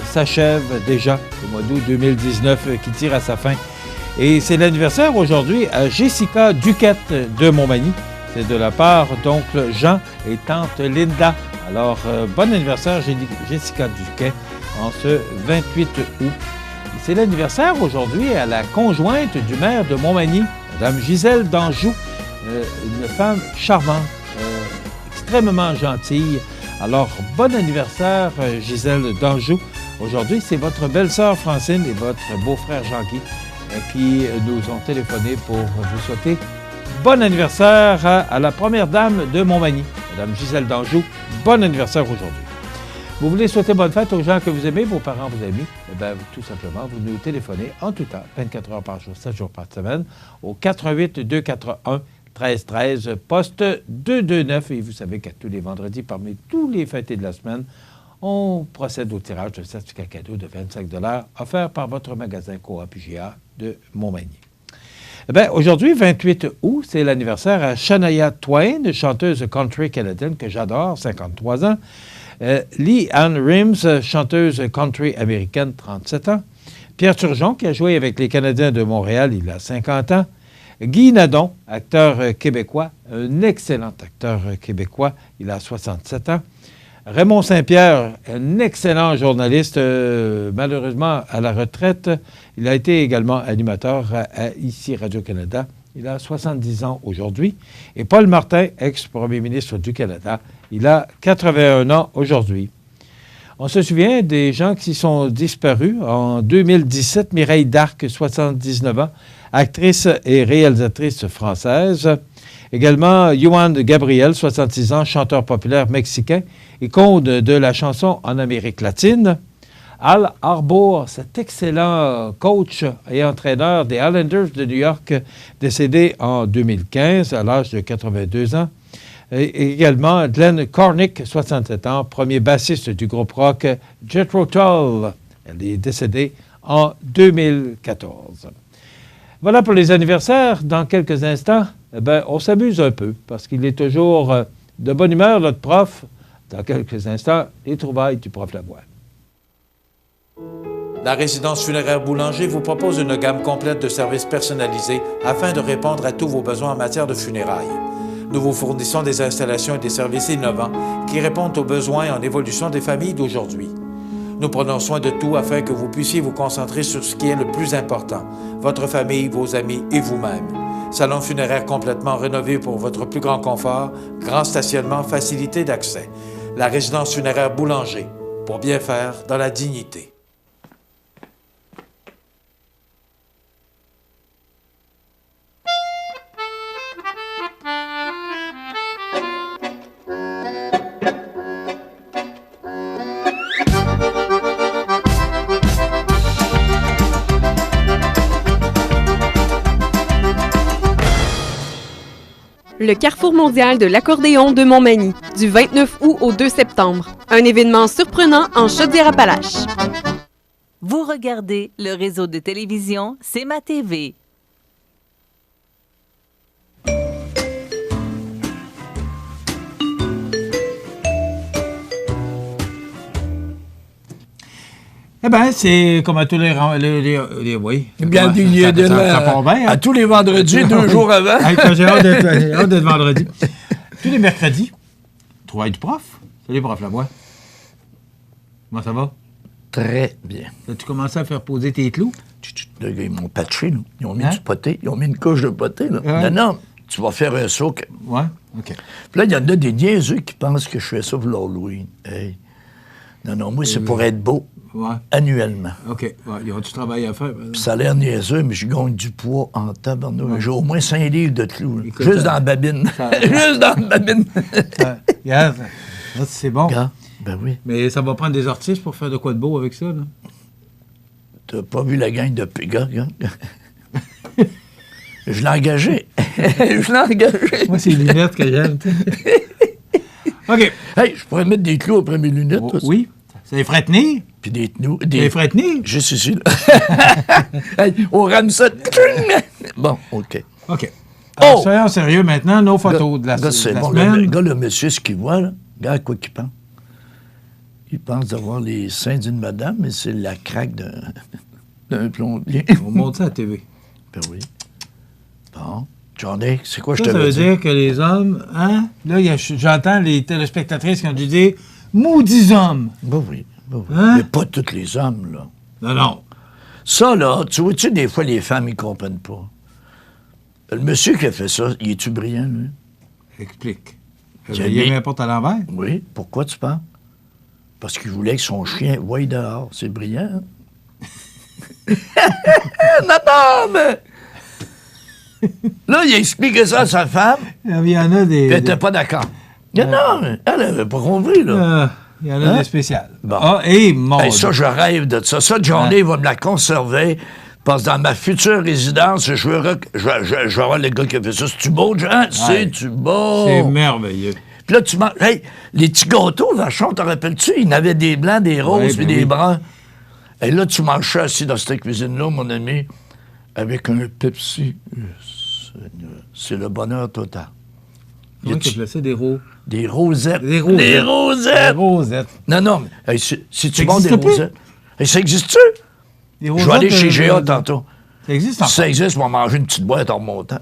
s'achève déjà. Le mois d'août 2019 qui tire à sa fin. Et c'est l'anniversaire aujourd'hui à Jessica Duquette de Montmagny. C'est de la part d'oncle Jean et tante Linda. Alors, bon anniversaire Jessica Duquette en ce 28 août. C'est l'anniversaire aujourd'hui à la conjointe du maire de Montmagny, Mme Gisèle d'Anjou, une femme charmante, extrêmement gentille. Alors, bon anniversaire Gisèle d'Anjou. Aujourd'hui, c'est votre belle-sœur Francine et votre beau-frère Jean-Guy qui nous ont téléphoné pour vous souhaiter bon anniversaire à la première dame de Montmagny, Mme Gisèle d'Anjou. Bon anniversaire aujourd'hui. Vous voulez souhaiter bonne fête aux gens que vous aimez, vos parents, vos amis? Eh bien, tout simplement, vous nous téléphonez en tout temps, 24 heures par jour, 7 jours par semaine, au 88 241 13 13, poste 229. Et vous savez qu'à tous les vendredis, parmi tous les fêtés de la semaine, on procède au tirage de certificats cadeaux de 25 $ offerts par votre magasin Coop IGA de Montmagny. Eh bien, aujourd'hui, 28 août, c'est l'anniversaire à Shania Twain, chanteuse country canadienne que j'adore, 53 ans. Lee Ann Rims, chanteuse country américaine, 37 ans. Pierre Turgeon, qui a joué avec les Canadiens de Montréal, il a 50 ans. Guy Nadon, acteur québécois, un excellent acteur québécois, il a 67 ans. Raymond Saint-Pierre, un excellent journaliste, malheureusement à la retraite. Il a été également animateur à ici Radio-Canada. Il a 70 ans aujourd'hui. Et Paul Martin, ex-premier ministre du Canada, il a 81 ans aujourd'hui. On se souvient des gens qui sont disparus. En 2017, Mireille Darc, 79 ans, actrice et réalisatrice française. Également, Yohan Gabriel, 66 ans, chanteur populaire mexicain, icône de la chanson en Amérique latine. Al Harbour, cet excellent coach et entraîneur des Islanders de New York, décédé en 2015 à l'âge de 82 ans. Et également Glenn Cornick, 67 ans, premier bassiste du groupe rock Jethro Tull. Elle est décédée en 2014. Voilà pour les anniversaires. Dans quelques instants, on s'amuse un peu parce qu'il est toujours de bonne humeur, notre prof. Dans quelques instants, les trouvailles du prof Lavoie. La résidence funéraire Boulanger vous propose une gamme complète de services personnalisés afin de répondre à tous vos besoins en matière de funérailles. Nous vous fournissons des installations et des services innovants qui répondent aux besoins en évolution des familles d'aujourd'hui. Nous prenons soin de tout afin que vous puissiez vous concentrer sur ce qui est le plus important, votre famille, vos amis et vous-même. Salon funéraire complètement rénové pour votre plus grand confort, grand stationnement, facilité d'accès. La résidence funéraire Boulanger, pour bien faire dans la dignité. Le Carrefour mondial de l'accordéon de Montmagny, du 29 août au 2 septembre. Un événement surprenant en Chaudière-Appalaches. Vous regardez le réseau de télévision C'est ma TV. Eh bien, c'est comme à tous les oui. Bien digné ça part bien, hein? À tous les vendredis, 2 jours avant. J'ai hâte d'être vendredi. Tous les mercredis, travail du prof. Salut, prof Labois. Comment ça va? Très bien. As-tu commencé à faire poser tes clous? Les gars, ils m'ont patché, là. Ils ont mis du poté. Ils ont mis une couche de poté, là. Ouais. Non, tu vas faire un saut. Ouais, OK. Puis là, il y en a des niaiseux qui pensent que je fais ça pour l'Halloween. Hey. Non, moi, c'est pour être beau. Ouais. Annuellement. OK. Ouais, il y a du travail à faire. Puis ça a l'air niaiseux, mais je gagne du poids en tabarnouche. Ouais. J'ai au moins 5 livres de clous. Écoute, juste dans la babine. Juste dans la babine. Regarde, c'est bon. Regarde. Ben oui. Mais ça va prendre des artistes pour faire de quoi de beau avec ça, là? T'as pas vu la gang de Péga, gars? Je l'ai engagé. Je l'ai engagé. Moi, c'est les lunettes que j'aime. OK. Hey, je pourrais mettre des clous après mes lunettes. Oh, oui. Ça les ferait tenir. Puis des tenous. Ça les ferait tenir. Juste ici, là. Hey, on rame ça. Bon, OK. OK. Alors, soyons sérieux maintenant. Nos photos de la semaine. Le gars, le monsieur, ce qu'il voit, là, regarde quoi qu'il pense. Il pense d'avoir les seins d'une madame, mais c'est la craque d'un plombier. On monte ça à la TV. Ben oui. Bon. Johnny, c'est quoi je te veux dire? Ça veut dire que les hommes, hein? Là, j'entends les téléspectatrices qui ont dû dire « maudits hommes ». Ben oui. Hein? Mais pas tous les hommes, là. Non. Ça, là, tu vois-tu, des fois, les femmes, ils comprennent pas. Le monsieur qui a fait ça, il est-tu brillant, lui? Explique. Il a mis la porte à l'envers? Oui. Pourquoi tu penses? Parce qu'il voulait que son chien voie dehors. C'est brillant, hein? Non, mais... Là, il a expliqué ça à sa femme. Il y en a des... Elle n'était pas d'accord. Non, elle n'avait pas compris, là. Il y en a des spéciales. Bon. Ah, et mon... Hey, ça, je rêve de ça. Ça, Johnny va me la conserver. Parce que dans ma future résidence, je vais avoir le gars qui a fait ça. C'est-tu beau, Jean? C'est-tu beau? C'est merveilleux. Puis là, tu manges... Hey, les petits gâteaux, Vachon, t'en rappelles-tu? Il y en avait des blancs, des roses, puis des bruns. Et là, tu manges ça assis dans cette cuisine-là, mon ami, avec un Pepsi. C'est le bonheur total. Comment tu appelles ça, des rosettes? Des rosettes. Des rosettes. Des rosettes. Des rosettes. Non, mais si tu manges des rosettes... Hey, ça existe-tu? Je vais aller chez GA tantôt. Ça existe encore? Si ça existe, on va manger une petite boîte en remontant.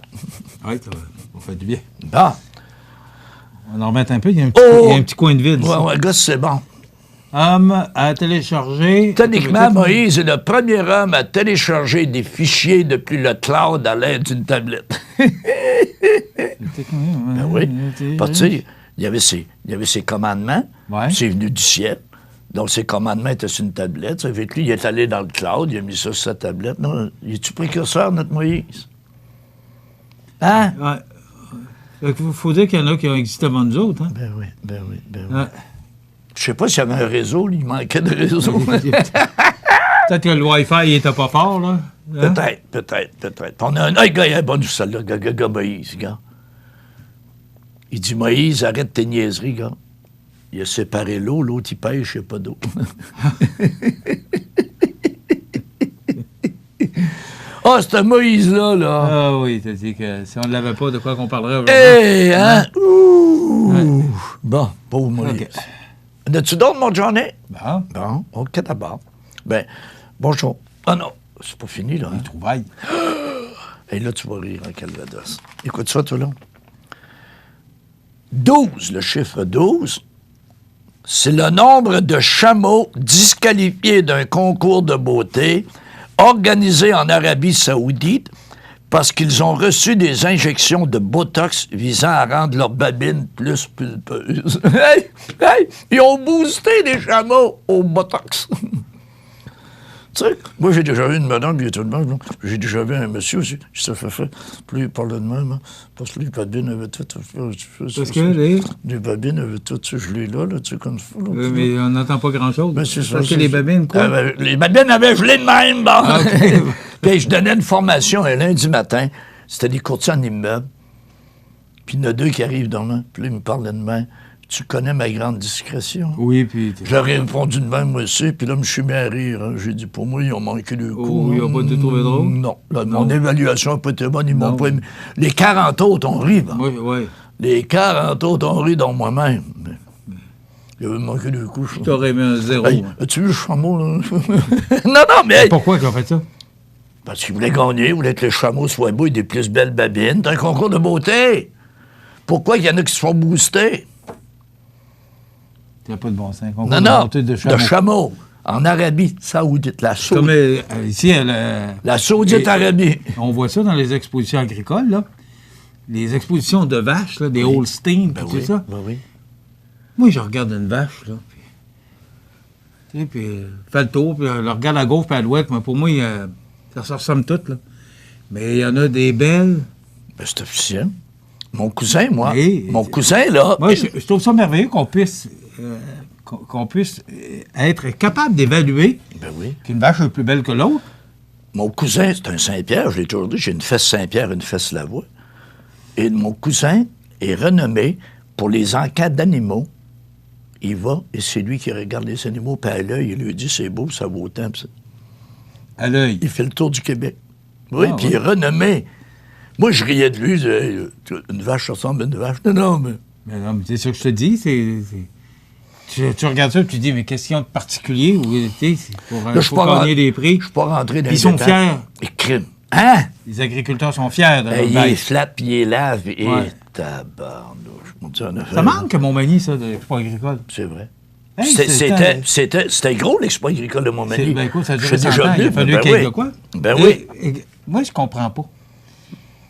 Oui, ça fait du bien. Ah. On en remet un peu, il y a un petit coin de vide. Ouais, gars, c'est bon. Homme à télécharger... Techniquement, Moïse est le premier homme à télécharger des fichiers depuis le cloud à l'aide d'une tablette. Ben oui. Parce que, tu sais, il y avait ses commandements. Ouais. C'est venu du ciel. Donc, ses commandements étaient sur une tablette. Ça fait que lui, il est allé dans le cloud, il a mis ça sur sa tablette. Non, es-tu précurseur, notre Moïse? Hein? Ouais. Il faut dire qu'il y en a qui ont existé avant nous autres. Hein? Ben oui. Ouais. Je sais pas s'il y avait un réseau, il manquait de réseau. Peut-être que le Wi-Fi n'était pas fort, là. Hein? Peut-être. On a un gars, il est bon, celle-là, gars Moïse, gars. Il dit, Moïse, arrête tes niaiseries, gars. Il a séparé l'eau, l'autre, il pêche, il n'y a pas d'eau. Ah, c'était Moïse-là, là. Ah oui, t'as dit que si on ne l'avait pas, de quoi qu'on parlerait aujourd'hui? Hé, hein? Ouh! Ouais. Bon, pauvre Moïse. Okay. As-tu d'autres, mon Johnny? Bon, OK, d'abord. Ben, bonjour. Ah non, c'est pas fini, là. Les trouvailles. Et là, tu vas rire en Calvados. Écoute ça, toi, là. 12, le chiffre 12, c'est le nombre de chameaux disqualifiés d'un concours de beauté organisé en Arabie Saoudite parce qu'ils ont reçu des injections de Botox visant à rendre leur babine plus pulpeuse. Hey! Ils ont boosté les chameaux au Botox. Tu sais, moi, j'ai déjà vu une madame, puis tout le monde, j'ai déjà vu un monsieur aussi, qui se fait. Plus il parle de même, hein, parce que les babines avaient tout. Parce que les babines avaient tout ce gelé-là, tu sais, comme ça. mais on n'entend pas grand-chose. Ben, c'est ça. Parce que les babines, quoi? Les babines avaient gelé de même, bon. Ah, okay. Puis je donnais une formation un lundi matin. C'était des courtiers en immeuble. Puis il y en a 2 qui arrivent dans le puis là, ils me parlaient de même. Tu connais ma grande discrétion? Oui, puis... Je leur ai répondu de même, moi aussi, puis là, je me suis mis à rire. Hein. J'ai dit, pour moi, ils ont manqué le coup. Oh, ils n'ont pas été trouvés drôles? Non. Là, mon évaluation n'a pas été bonne, ils m'ont pas aimé. Les 40 autres ont ri, ben. Oui. Les 40 autres ont ri dans moi-même. Il avait manqué le coup. Je t'aurais mis un 0. Hey, as-tu vu le chameau, là? non, mais... Hey. Pourquoi ils ont fait ça? Parce qu'ils voulaient gagner, ils voulaient que les chameaux soient beaux et des plus belles babines. C'est un concours de beauté. Pourquoi il y en a qui se font booster? Il n'y a pas de bon sens. Non, de chameau. En Arabie Saoudite. La Saoudite. Comme ici, la Saoudite Arabie. On voit ça dans les expositions agricoles, là. Les expositions de vaches, là, des Holstein, tout ça. Ben oui. Moi, je regarde une vache, là. Puis fait le tour, puis je regarde à gauche puis à droite. Mais pour moi, ça se ressemble tout, là. Mais il y en a des belles. Ben, c'est officiel. Mon cousin, moi. Mon cousin, là. Moi, je trouve ça merveilleux qu'on puisse être capable d'évaluer qu'une vache est plus belle que l'autre. Mon cousin, c'est un Saint-Pierre, je l'ai toujours dit, j'ai une fesse Saint-Pierre, une fesse Lavoie. Et mon cousin est renommé pour les encadres d'animaux. Il va, et c'est lui qui regarde les animaux, puis à l'œil, il lui dit, c'est beau, ça vaut autant. À l'œil? Il fait le tour du Québec. Oui, puis il est renommé. Moi, je riais de lui, une vache, ça ressemble à une vache. Non, mais c'est ce que je te dis, tu regardes ça et tu te dis, mais qu'est-ce qu'ils ont de particulier pour gagner des prix? Je ne suis pas rentré dans les détails. Ils sont fiers. Les crimes. Hein? Les agriculteurs sont fiers de leur il est flat, puis il est lave, et tabarnouche. Ça manque à Montmagny, ça, de l'expo agricole. C'est vrai. Hey, c'était gros, l'expo agricole de Montmagny. Ben écoute, ça a duré 100 ans, il a fallu qu'il y ait de quoi? Ben oui. Moi, je comprends pas.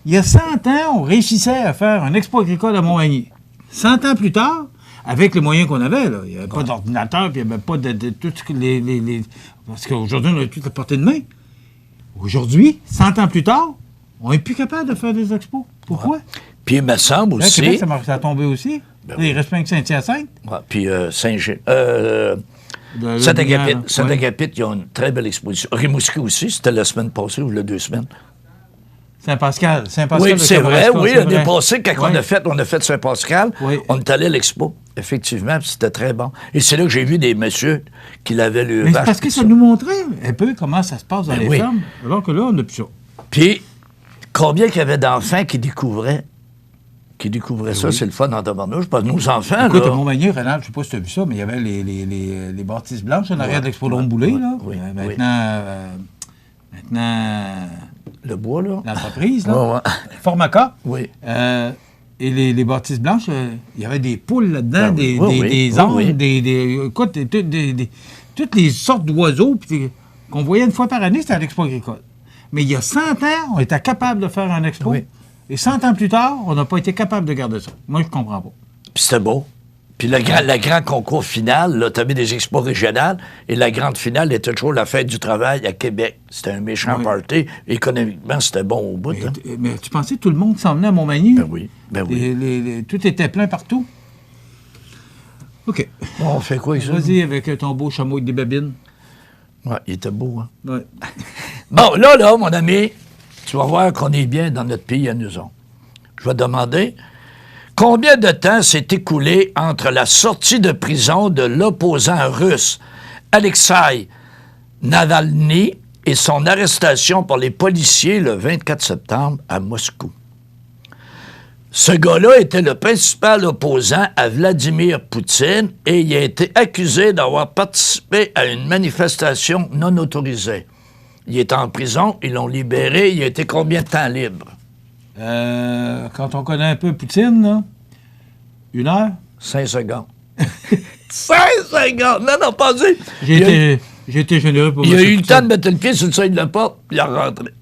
Il y a 100 ans, on réussissait à faire un expo agricole à Montmagny. 100 ans plus tard, avec les moyens qu'on avait, là, il n'y avait pas d'ordinateur, puis il n'y avait pas de tout ce que les... Parce qu'aujourd'hui, on a tout à portée de main. Aujourd'hui, 100 ans plus tard, on n'est plus capable de faire des expos. Pourquoi? Ouais. Puis il me semble aussi... Québec, ça a tombé aussi. Ben il reste plein que Saint-Hyacinthe. Ouais, puis Saint-Gilles. Saint-Agapit, ils ont une très belle exposition. Rimouski aussi, c'était la semaine passée ou il y a 2 semaines. Saint-Pascal. Oui, c'est vrai, oui. L'année passée, quand on a fait Saint-Pascal, on est allé à l'expo, effectivement, puis c'était très bon. Et c'est là que j'ai vu des messieurs qui l'avaient le vache. Parce que ça nous montrait un peu comment ça se passe dans les fermes, alors que là, on n'a plus ça. Puis, combien qu'il y avait d'enfants qui découvraient ça, c'est le fun en tabarnouche, parce que nos enfants, écoute, à Montmagny, Renal, je ne sais pas si tu as vu ça, mais il y avait les bâtisses blanches en arrière de l'Expo Lomboulé, là. Oui, maintenant... Le bois, là. L'entreprise, là. Formaca. Oui. Et les bâtisses blanches, il y avait des poules là-dedans, des ongles, écoute, toutes les sortes d'oiseaux qu'on voyait une fois par année, c'était à l'Expo agricole. Mais il y a 100 ans, on était capable de faire un expo. Oui. Et 100 ans plus tard, on n'a pas été capable de garder ça. Moi, je ne comprends pas. Puis c'était beau. Puis le grand concours final, tu avais des expos régionales, et la grande finale était toujours la fête du travail à Québec. C'était un méchant party. Économiquement, c'était bon au bout. Mais tu pensais que tout le monde s'en venait à Montmagny? Ben oui. Tout était plein partout. OK. Bon, on fait quoi avec ça? Vas-y avec ton beau chameau avec des babines. Oui, il était beau, hein? Oui. Bon, là, mon ami, tu vas voir qu'on est bien dans notre pays à nous autres. Je vais te demander... Combien de temps s'est écoulé entre la sortie de prison de l'opposant russe Alexeï Navalny et son arrestation par les policiers le 24 septembre à Moscou? Ce gars-là était le principal opposant à Vladimir Poutine et il a été accusé d'avoir participé à une manifestation non autorisée. Il est en prison, ils l'ont libéré, il a été combien de temps libre? Quand on connaît un peu Poutine, là, 1 heure? 5 secondes. 5 secondes! Non, pas dit. J'ai été généreux pour il a eu le ça. temps de mettre le pied sur le seuil de la porte, puis il est rentré.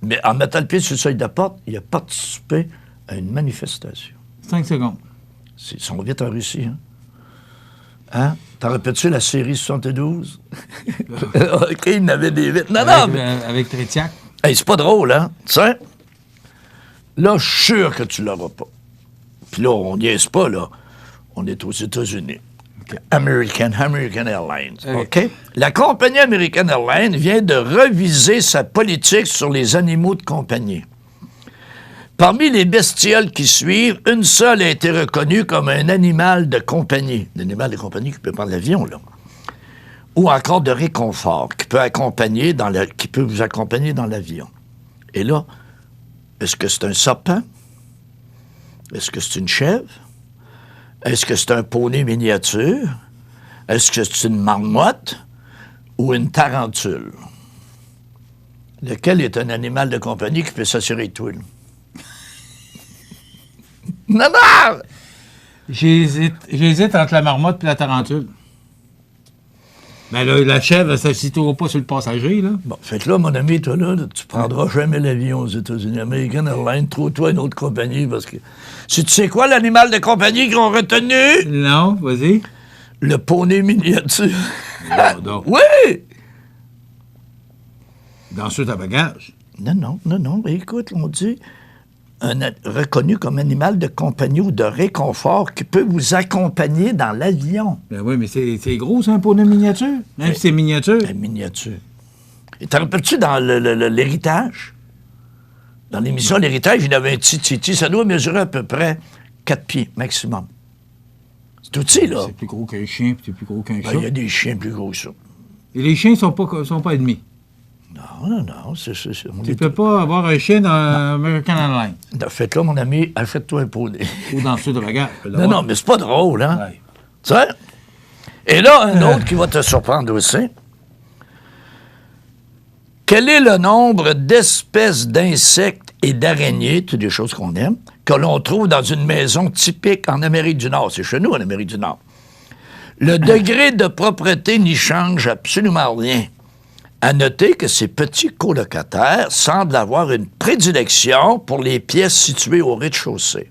Mais en mettant le pied sur le seuil de la porte, il a participé à une manifestation. 5 secondes. Ils sont vite en Russie, hein? Hein? T'en rappelles-tu la série 72? OK, il n'avait des vites. Non, mais... Avec Trétiac. Hey, c'est pas drôle, hein? Tu sais? Là, je suis sûr que tu l'auras pas. Puis là, on niaise pas, là. On est aux États-Unis. Okay. American Airlines. OK? La compagnie American Airlines vient de reviser sa politique sur les animaux de compagnie. Parmi les bestioles qui suivent, une seule a été reconnue comme un animal de compagnie. Un animal de compagnie qui peut prendre l'avion, là. Ou encore de réconfort, qui peut vous accompagner dans l'avion. Et là, est-ce que c'est un sapin? Est-ce que c'est une chèvre? Est-ce que c'est un poney miniature? Est-ce que c'est une marmotte? Ou une tarentule? Lequel est un animal de compagnie qui peut s'assurer de tout? Non! J'hésite entre la marmotte et la tarentule. Ben là, la chèvre, ça ne se situera pas sur le passager, là. Bon, fait que là, mon ami, toi, là, tu prendras jamais l'avion aux États-Unis. American Airlines, trouve-toi une autre compagnie, parce que... Tu sais quoi, l'animal de compagnie qu'ils ont retenu? Non, vas-y. Le poney miniature. Non. Oui! Dans ce bagage. Non. Écoute, on dit reconnu comme animal de compagnie ou de réconfort qui peut vous accompagner dans l'avion. Ben oui, mais c'est gros, c'est un poney miniature. Même si c'est miniature. Ben, miniature. Et t'en rappelles-tu dans l'héritage? Dans l'émission L'Héritage, il y avait un petit titi. Ça doit mesurer à peu près 4 pieds maximum. C'est tout petit, là. C'est plus gros qu'un chien, puis c'est plus gros qu'un chat. Il y a des chiens plus gros que ça. Et les chiens sont pas ennemis. Non. Tu peux pas avoir un chien dans American Airlines. Fait là, mon ami, achète-toi un poney. Ou dans ceux de bagage. Non, mais c'est pas drôle, hein? Ouais. Tu sais? Et là, un autre qui va te surprendre aussi. Quel est le nombre d'espèces d'insectes et d'araignées, toutes des choses qu'on aime, que l'on trouve dans une maison typique en Amérique du Nord? C'est chez nous, en Amérique du Nord. Le degré de propreté n'y change absolument rien. À noter que ces petits colocataires semblent avoir une prédilection pour les pièces situées au rez-de-chaussée,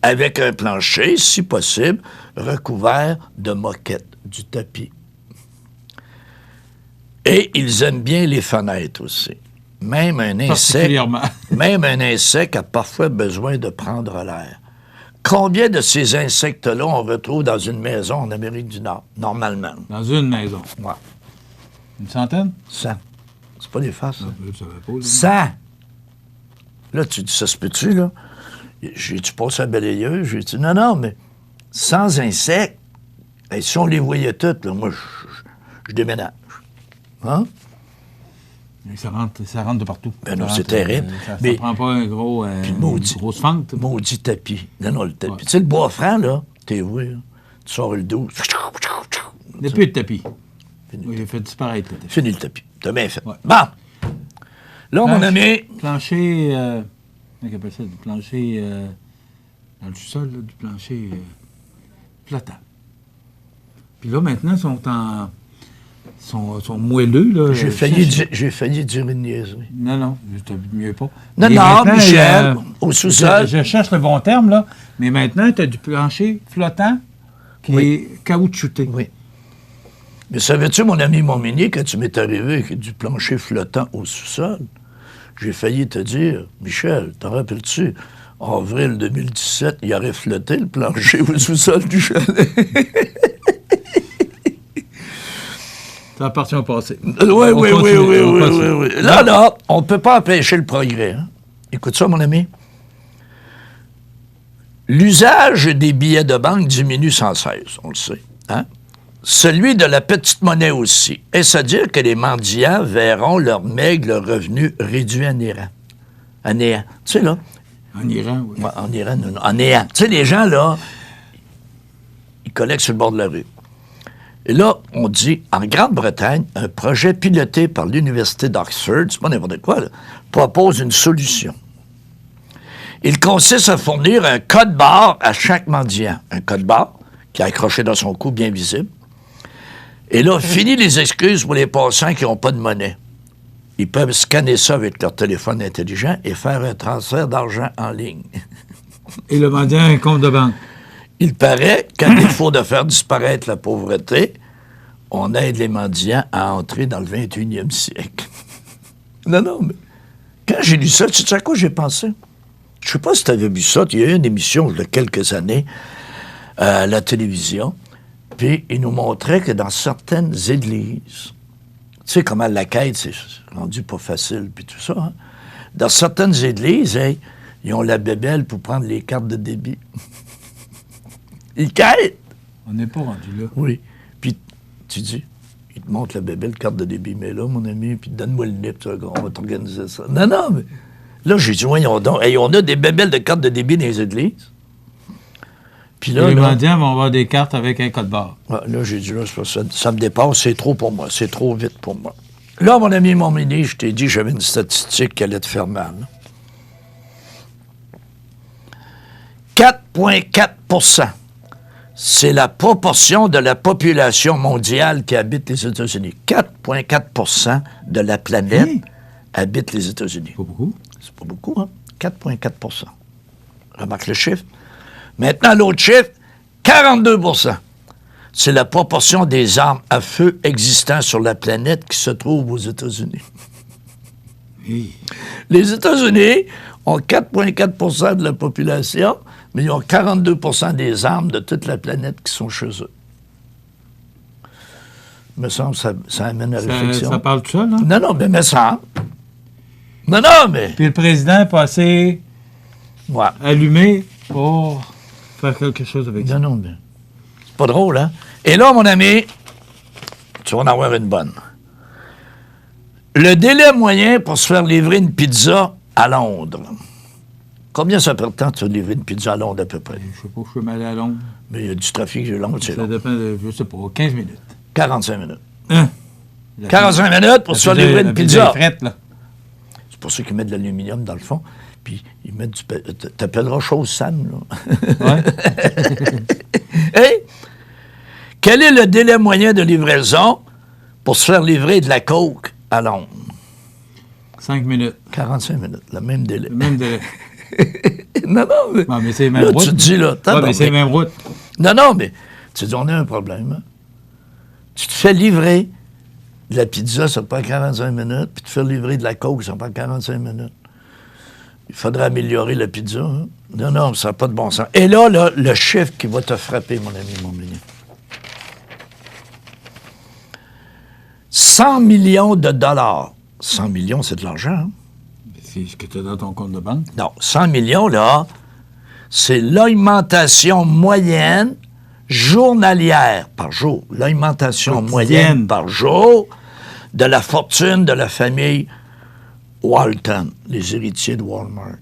avec un plancher, si possible, recouvert de moquette, du tapis. Et ils aiment bien les fenêtres aussi. Même un insecte a parfois besoin de prendre l'air. Combien de ces insectes-là on retrouve dans une maison en Amérique du Nord, normalement? Dans une maison? Ouais. Une centaine? 100. C'est pas des faces, ça. Ça va pas, là. 100! Là, tu dis, ça se peut-tu, là? J'ai-tu passé à balayeuse? J'ai dit, non, mais sans insectes, hey, si on les voyait toutes, là, moi, je déménage. Hein? Ça rentre de partout. Ben non, c'est terrible. Ça prend pas un gros, une grosse fente. Maudit tapis. Non, le tapis. Ouais. Tu sais, le bois franc, là, t'es voué, là. Tu sors le dos. Depuis le tapis. Oui, j'ai fait disparaître le tapis. Fini le tapis. T'as bien fait. Ouais. Bon. Là, mon ami... Plancher... comment on appelle ça? Du plancher... dans le sous-sol, là, du plancher flottant. Puis là, maintenant, sont moelleux, là. J'ai failli dire une niaiserie. Non, c'était mieux pas. Non, Michel, au sous-sol... Je cherche le bon terme, là, mais maintenant, tu as du plancher flottant qui est caoutchouté. Oui. Mais savais-tu, mon ami Montminier, quand tu m'es arrivé avec du plancher flottant au sous-sol, j'ai failli te dire, Michel, t'en rappelles-tu, en avril 2017, il aurait flotté le plancher au sous-sol du chalet. Ça appartient au passé. Oui. Là, on ne peut pas empêcher le progrès. Hein? Écoute ça, mon ami. L'usage des billets de banque diminue sans cesse, on le sait. Hein? Celui de la petite monnaie aussi. Est-ce à dire que les mendiants verront leur maigre revenu réduit à néant? À néant. Tu sais, là. En Iran, oui. Ouais, en Iran, non. En néant. Tu sais, les gens, là, ils collectent sur le bord de la rue. Et là, on dit, en Grande-Bretagne, un projet piloté par l'Université d'Oxford, c'est pas n'importe quoi, là, propose une solution. Il consiste à fournir un code barre à chaque mendiant. Un code barre qui est accroché dans son cou, bien visible. Et là, fini les excuses pour les passants qui n'ont pas de monnaie. Ils peuvent scanner ça avec leur téléphone intelligent et faire un transfert d'argent en ligne. Et le mendiant a un compte de banque. Il paraît qu'à défaut de faire disparaître la pauvreté, on aide les mendiants à entrer dans le 21e siècle. Non, mais quand j'ai lu ça, tu sais à quoi j'ai pensé? Je sais pas si tu avais vu ça. Il y a eu une émission il y a quelques années à la télévision, puis il nous montrait que dans certaines églises, tu sais comment la quête, c'est rendu pas facile, puis tout ça, hein? Dans certaines églises, hey, ils ont la bébelle pour prendre les cartes de débit. Ils quittent. On n'est pas rendu là. Oui. Puis, tu dis, il te montre la bébelle, carte de débit, mais là, mon ami, puis donne-moi le nip, on va t'organiser ça. Non, mais là, j'ai dit, voyons donc, hey, on a des bébelles de cartes de débit dans les églises. Puis là, les mendiants vont avoir des cartes avec un code barre. Là, j'ai dit, là, ça me dépasse, c'est trop pour moi, c'est trop vite pour moi. Là, mon ami Montmagny, je t'ai dit, j'avais une statistique qui allait te faire mal. 4,4 % c'est la proportion de la population mondiale qui habite les États-Unis. 4,4 % de la planète habite les États-Unis. C'est pas beaucoup. C'est pas beaucoup, hein? 4,4 %. Remarque le chiffre. Maintenant, l'autre chiffre, 42 %. C'est la proportion des armes à feu existant sur la planète qui se trouvent aux États-Unis. Oui. Les États-Unis ont 4,4 % de la population, mais ils ont 42 % des armes de toute la planète qui sont chez eux. Il me semble que ça amène à la réflexion. Ça parle tout seul, là? Non, mais ça. Non, mais... Puis le président est passé allumé pour faire quelque chose avec ça. Non, mais... C'est pas drôle, hein? Et là, mon ami, tu vas en avoir une bonne. Le délai moyen pour se faire livrer une pizza à Londres. Combien ça prend de temps de se livrer une pizza à Londres, à peu près? Je sais pas, je peux m'aller à Londres. Mais il y a du trafic à Londres, c'est long. Ça dépend de, je sais pas, 15 minutes. 45 minutes. Hein? 45 minutes pour se faire livrer une pizza. Frette, là. C'est pour ça qu'ils mettent de l'aluminium dans le fond. Puis ils mettent du... T'appelleras chose Sam, là. Ouais. Hey! Quel est le délai moyen de livraison pour se faire livrer de la coke à Londres? 5 minutes. 45 minutes, le même délai. Le même délai. Non, mais... Non, mais c'est la même route. Tu te dis, là... Ouais, mais c'est la même route. Non, mais... Tu dis, on a un problème, hein? Tu te fais livrer de la pizza, ça prend 45 minutes, puis tu te fais livrer de la coke, ça prend 45 minutes. Il faudrait améliorer la pizza, hein? Non, ça n'a pas de bon sens. Et là, le chiffre qui va te frapper, mon ami Montmagny. 100 millions de dollars. 100 millions, c'est de l'argent, hein? C'est ce que tu as dans ton compte de banque? Non, 100 millions, là, c'est l'augmentation moyenne journalière par jour. L'augmentation moyenne par jour de la fortune de la famille Walton, les héritiers de Walmart.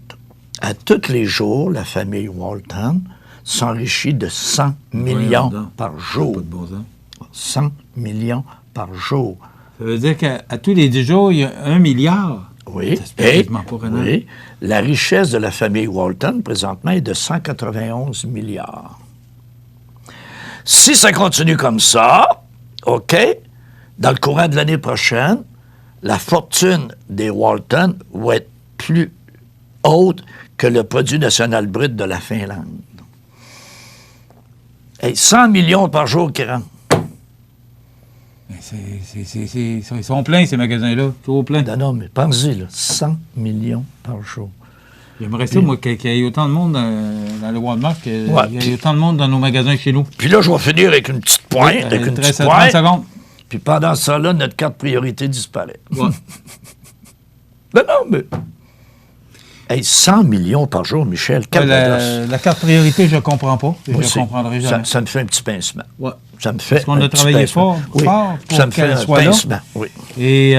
À tous les jours, la famille Walton s'enrichit de 100 millions par jour. Pas de bon sens. 100 millions par jour. Ça veut dire qu'à tous les 10 jours, il y a 1 milliard. Oui. Ça se peut quasiment pas, Renan. Oui. La richesse de la famille Walton, présentement, est de 191 milliards. Si ça continue comme ça, OK, dans le courant de l'année prochaine, la fortune des Walton va être plus haute que le produit national brut de la Finlande. Hey, 100 millions par jour qui rentrent. Ils sont pleins, ces magasins-là. Toujours pleins. Non, mais pensez-y, là, 100 millions par jour. J'aimerais ça, moi, qu'il y ait autant de monde dans le Walmart, qu'il y ait autant de monde dans nos magasins chez nous. Puis là, je vais finir avec une petite pointe. Oui, avec une petite 30 pointe. secondes. Puis pendant ça, là, notre carte priorité disparaît. Ouais. Non, mais... Hey, 100 millions par jour, Michel, la carte priorité, je ne comprends pas. Je ne comprendrai jamais. Ça me fait un petit pincement. Ouais. Ça me fait parce qu'on a travaillé fort pour ça me fait qu'elle un soit pincement, là. oui. Et...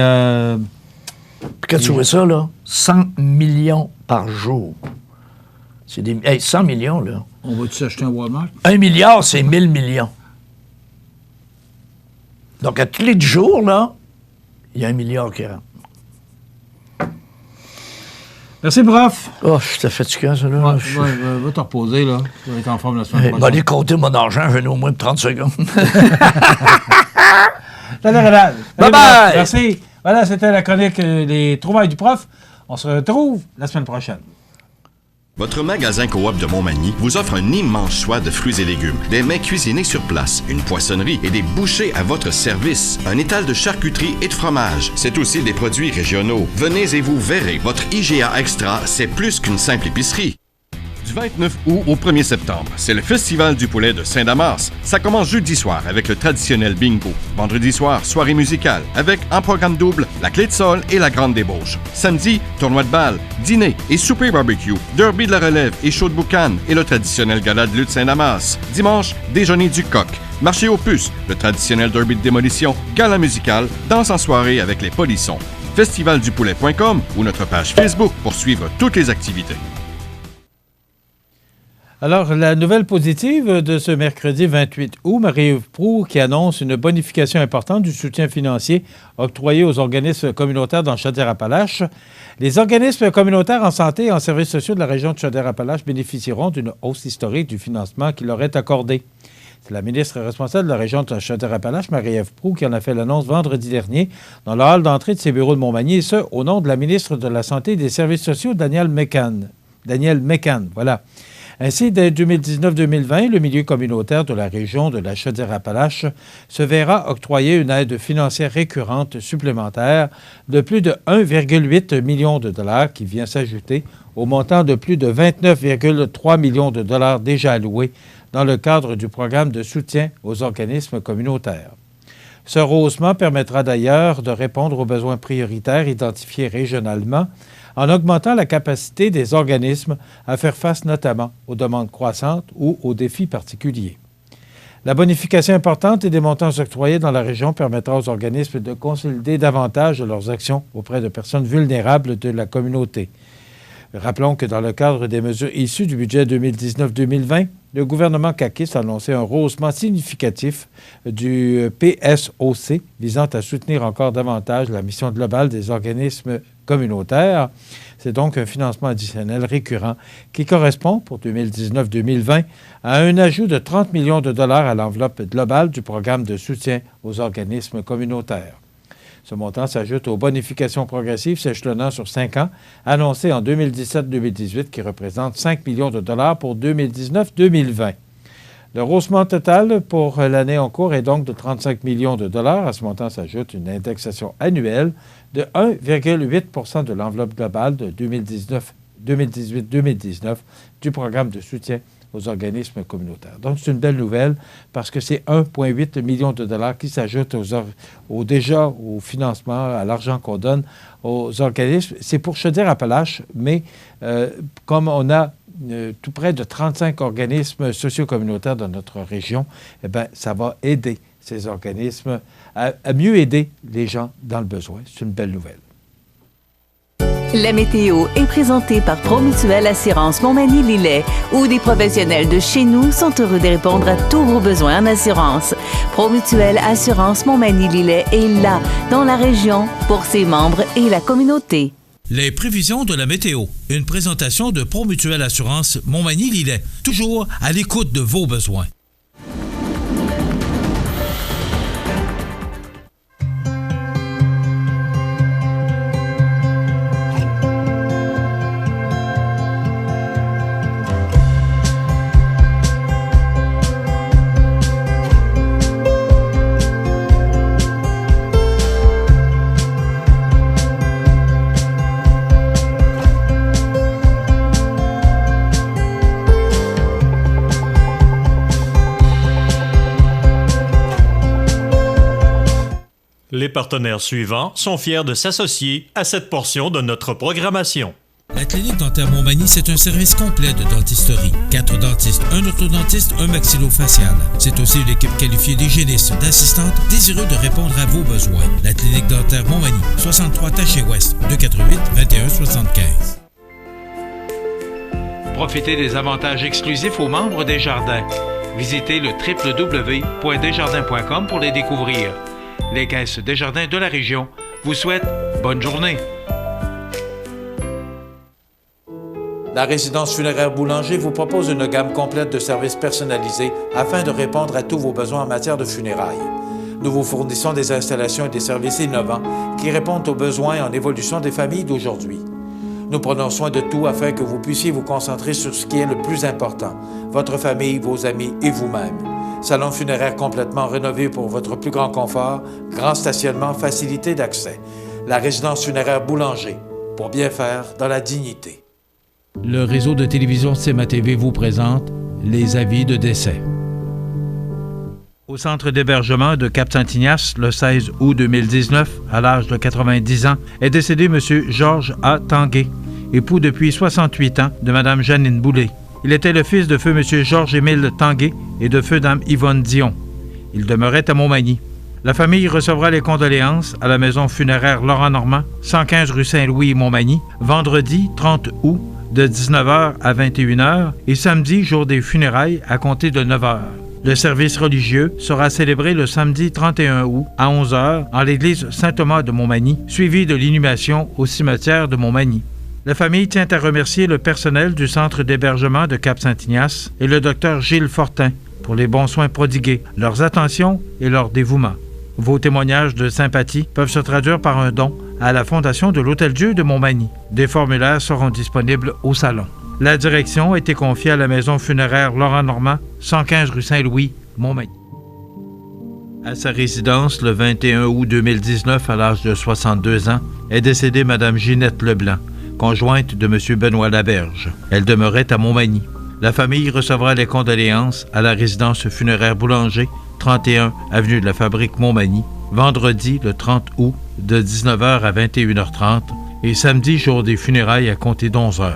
Puis quand tu vois ça, là, 100 millions par jour. C'est des... Hey, 100 millions, là. On va-tu s'acheter un Walmart? 1 milliard, c'est 1000 millions. Donc, à tous les 10 jours, là, il y a 1 milliard qui rentre. Merci, prof. Oh, j'étais fatiguant, ça, là. Va te reposer, là. Tu vas être en forme la semaine prochaine. Je vais aller compter mon argent, j'en ai au moins de 30 secondes. Salut, Rénal. Bye-bye. Merci. Voilà, c'était la chronique Les Trouvailles du prof. On se retrouve la semaine prochaine. Votre magasin Coop de Montmagny vous offre un immense choix de fruits et légumes, des mets cuisinés sur place, une poissonnerie et des bouchers à votre service, un étal de charcuterie et de fromage. C'est aussi des produits régionaux. Venez et vous verrez, votre IGA Extra, c'est plus qu'une simple épicerie. Du 29 août au 1er septembre, c'est le Festival du poulet de Saint-Damas. Ça commence jeudi soir avec le traditionnel bingo. Vendredi soir, soirée musicale avec en programme double la clé de sol et la grande débauche. Samedi, tournoi de balle, dîner et souper barbecue, derby de la relève et show de boucan et le traditionnel gala de lutte Saint-Damas. Dimanche, déjeuner du coq, marché aux puces, le traditionnel derby de démolition, gala musical, danse en soirée avec les polissons. Festivaldupoulet.com ou notre page Facebook pour suivre toutes les activités. Alors, la nouvelle positive de ce mercredi 28 août, Marie-Ève Proulx qui annonce une bonification importante du soutien financier octroyé aux organismes communautaires dans Chaudière-Appalaches. Les organismes communautaires en santé et en services sociaux de la région de Chaudière-Appalaches bénéficieront d'une hausse historique du financement qui leur est accordé. C'est la ministre responsable de la région de Chaudière-Appalaches, Marie-Ève Proulx, qui en a fait l'annonce vendredi dernier dans le hall d'entrée de ses bureaux de Montmagny, et ce, au nom de la ministre de la Santé et des Services sociaux, Danielle Mécan. Voilà. Ainsi, dès 2019-2020, le milieu communautaire de la région de la Chaudière-Appalaches se verra octroyer une aide financière récurrente supplémentaire de plus de 1,8 million de dollars qui vient s'ajouter au montant de plus de 29,3 millions de dollars déjà alloués dans le cadre du programme de soutien aux organismes communautaires. Ce rehaussement permettra d'ailleurs de répondre aux besoins prioritaires identifiés régionalement en augmentant la capacité des organismes à faire face notamment aux demandes croissantes ou aux défis particuliers. La bonification importante et des montants octroyés dans la région permettra aux organismes de consolider davantage leurs actions auprès de personnes vulnérables de la communauté. Rappelons que dans le cadre des mesures issues du budget 2019-2020, le gouvernement caquiste a annoncé un rehaussement significatif du PSOC visant à soutenir encore davantage la mission globale des organismes communautaires. C'est donc un financement additionnel récurrent qui correspond pour 2019-2020 à un ajout de 30 millions de dollars à l'enveloppe globale du programme de soutien aux organismes communautaires. Ce montant s'ajoute aux bonifications progressives s'échelonnant sur 5 ans, annoncées en 2017-2018, qui représentent 5 millions de dollars pour 2019-2020. Le rehaussement total pour l'année en cours est donc de 35 millions de dollars. À ce montant s'ajoute une indexation annuelle de 1,8 % de l'enveloppe globale de 2018-2019 du programme de soutien aux organismes communautaires. Donc, c'est une belle nouvelle parce que c'est 1,8 million de dollars qui s'ajoutent au financement, à l'argent qu'on donne aux organismes. C'est pour Chaudière-Appalaches, mais comme on a tout près de 35 organismes socio-communautaires dans notre région, eh bien, ça va aider ces organismes à mieux aider les gens dans le besoin. C'est une belle nouvelle. La météo est présentée par Promutuelle Assurance Montmagny-Lillet, où des professionnels de chez nous sont heureux de répondre à tous vos besoins en assurance. Promutuelle Assurance Montmagny-Lillet est là, dans la région, pour ses membres et la communauté. Les prévisions de la météo. Une présentation de Promutuelle Assurance Montmagny-Lillet. Toujours à l'écoute de vos besoins. Les partenaires suivants sont fiers de s'associer à cette portion de notre programmation. La Clinique Dentaire Montmagny, c'est un service complet de dentisterie. 4 dentistes, un orthodontiste, un maxillofacial. C'est aussi une équipe qualifiée d'hygiénistes, d'assistantes, désireux de répondre à vos besoins. La Clinique Dentaire Montmagny, 63 Taché-Ouest, 248-2175. Profitez des avantages exclusifs aux membres des Jardins. Visitez le www.desjardins.com pour les découvrir. Les caisses Desjardins de la région vous souhaitent bonne journée. La résidence funéraire Boulanger vous propose une gamme complète de services personnalisés afin de répondre à tous vos besoins en matière de funérailles. Nous vous fournissons des installations et des services innovants qui répondent aux besoins en évolution des familles d'aujourd'hui. Nous prenons soin de tout afin que vous puissiez vous concentrer sur ce qui est le plus important, votre famille, vos amis et vous-même. Salon funéraire complètement rénové pour votre plus grand confort, grand stationnement, facilité d'accès. La résidence funéraire Boulanger, pour bien faire dans la dignité. Le réseau de télévision CIMA TV vous présente les avis de décès. Au centre d'hébergement de Cap-Saint-Ignace, le 16 août 2019, à l'âge de 90 ans, est décédé M. Georges A. Tanguay, époux depuis 68 ans de Mme Janine Boulay. Il était le fils de feu M. Georges-Émile Tanguay et de feu Dame Yvonne Dion. Il demeurait à Montmagny. La famille recevra les condoléances à la maison funéraire Laurent Normand, 115 rue Saint-Louis, Montmagny, vendredi 30 août, de 19h à 21h et samedi, jour des funérailles, à compter de 9h. Le service religieux sera célébré le samedi 31 août à 11h en l'église Saint-Thomas de Montmagny, suivi de l'inhumation au cimetière de Montmagny. La famille tient à remercier le personnel du centre d'hébergement de Cap-Saint-Ignace et le docteur Gilles Fortin pour les bons soins prodigués, leurs attentions et leur dévouement. Vos témoignages de sympathie peuvent se traduire par un don à la Fondation de l'Hôtel-Dieu de Montmagny. Des formulaires seront disponibles au salon. La direction a été confiée à la maison funéraire Laurent Normand, 115 rue Saint-Louis, Montmagny. À sa résidence, le 21 août 2019, à l'âge de 62 ans, est décédée Mme Ginette Leblanc, conjointe de M. Benoît Laberge. Elle demeurait à Montmagny. La famille recevra les condoléances à la résidence funéraire Boulanger, 31 avenue de la Fabrique Montmagny, vendredi le 30 août de 19h à 21h30 et samedi jour des funérailles à compter d'11h.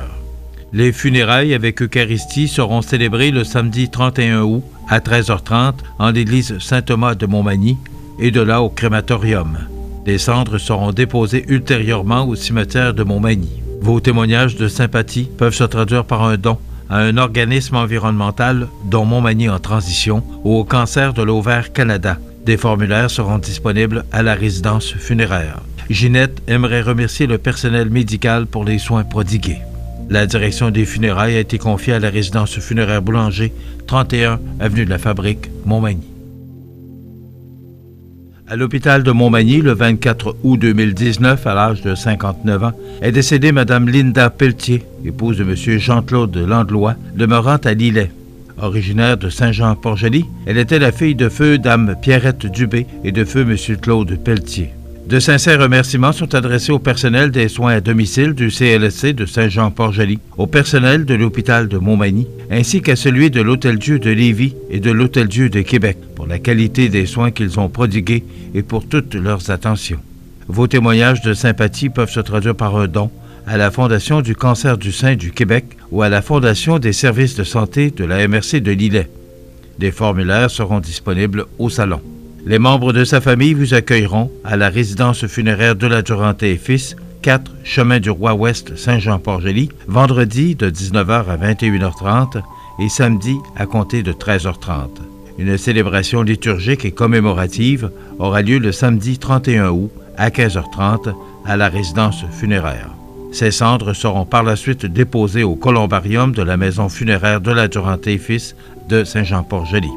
Les funérailles avec Eucharistie seront célébrées le samedi 31 août à 13h30 en l'église Saint-Thomas de Montmagny et de là au crématorium. Les cendres seront déposées ultérieurement au cimetière de Montmagny. Vos témoignages de sympathie peuvent se traduire par un don à un organisme environnemental dont Montmagny en transition ou au Cancer de l'Ovaire Canada. Des formulaires seront disponibles à la résidence funéraire. Ginette aimerait remercier le personnel médical pour les soins prodigués. La direction des funérailles a été confiée à la résidence funéraire Boulanger, 31 avenue de la Fabrique, Montmagny. À l'hôpital de Montmagny, le 24 août 2019, à l'âge de 59 ans, est décédée Mme Linda Pelletier, épouse de M. Jean-Claude Landlois, demeurant à Lillet. Originaire de Saint-Jean-Port-Joli, elle était la fille de feu Dame Pierrette Dubé et de feu M. Claude Pelletier. De sincères remerciements sont adressés au personnel des soins à domicile du CLSC de Saint-Jean-Port-Joli, au personnel de l'hôpital de Montmagny, ainsi qu'à celui de l'Hôtel-Dieu de Lévis et de l'Hôtel-Dieu de Québec, pour la qualité des soins qu'ils ont prodigués et pour toutes leurs attentions. Vos témoignages de sympathie peuvent se traduire par un don à la Fondation du cancer du sein du Québec ou à la Fondation des services de santé de la MRC de Lillet. Des formulaires seront disponibles au salon. Les membres de sa famille vous accueilleront à la résidence funéraire de la Duranté et Fils, 4 chemin du Roi-Ouest, Saint-Jean-Port-Joli, vendredi de 19h à 21h30 et samedi à compter de 13h30. Une célébration liturgique et commémorative aura lieu le samedi 31 août à 15h30 à la résidence funéraire. Ces cendres seront par la suite déposées au columbarium de la maison funéraire de la Duranté et Fils de Saint-Jean-Port-Joli.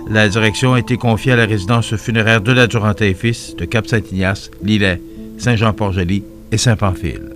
La direction a été confiée à la résidence funéraire de la Duranté et Fils de Cap-Saint-Ignace, Lillet, Saint-Jean-Port-Joli et Saint-Pamphile.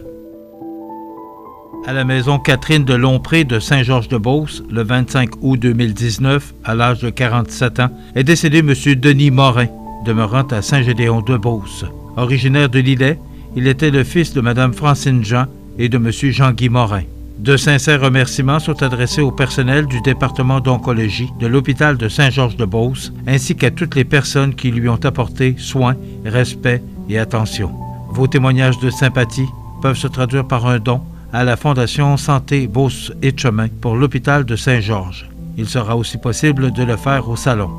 À la maison Catherine de Lompré de Saint-Georges-de-Beauce, le 25 août 2019, à l'âge de 47 ans, est décédé M. Denis Morin, demeurant à Saint-Gédéon-de-Beauce. Originaire de Lillet, il était le fils de Mme Francine Jean et de M. Jean-Guy Morin. De sincères remerciements sont adressés au personnel du département d'oncologie de l'hôpital de Saint-Georges-de-Beauce, ainsi qu'à toutes les personnes qui lui ont apporté soins, respect et attention. Vos témoignages de sympathie peuvent se traduire par un don à la Fondation Santé Beauce et Chemin pour l'hôpital de Saint-Georges. Il sera aussi possible de le faire au salon.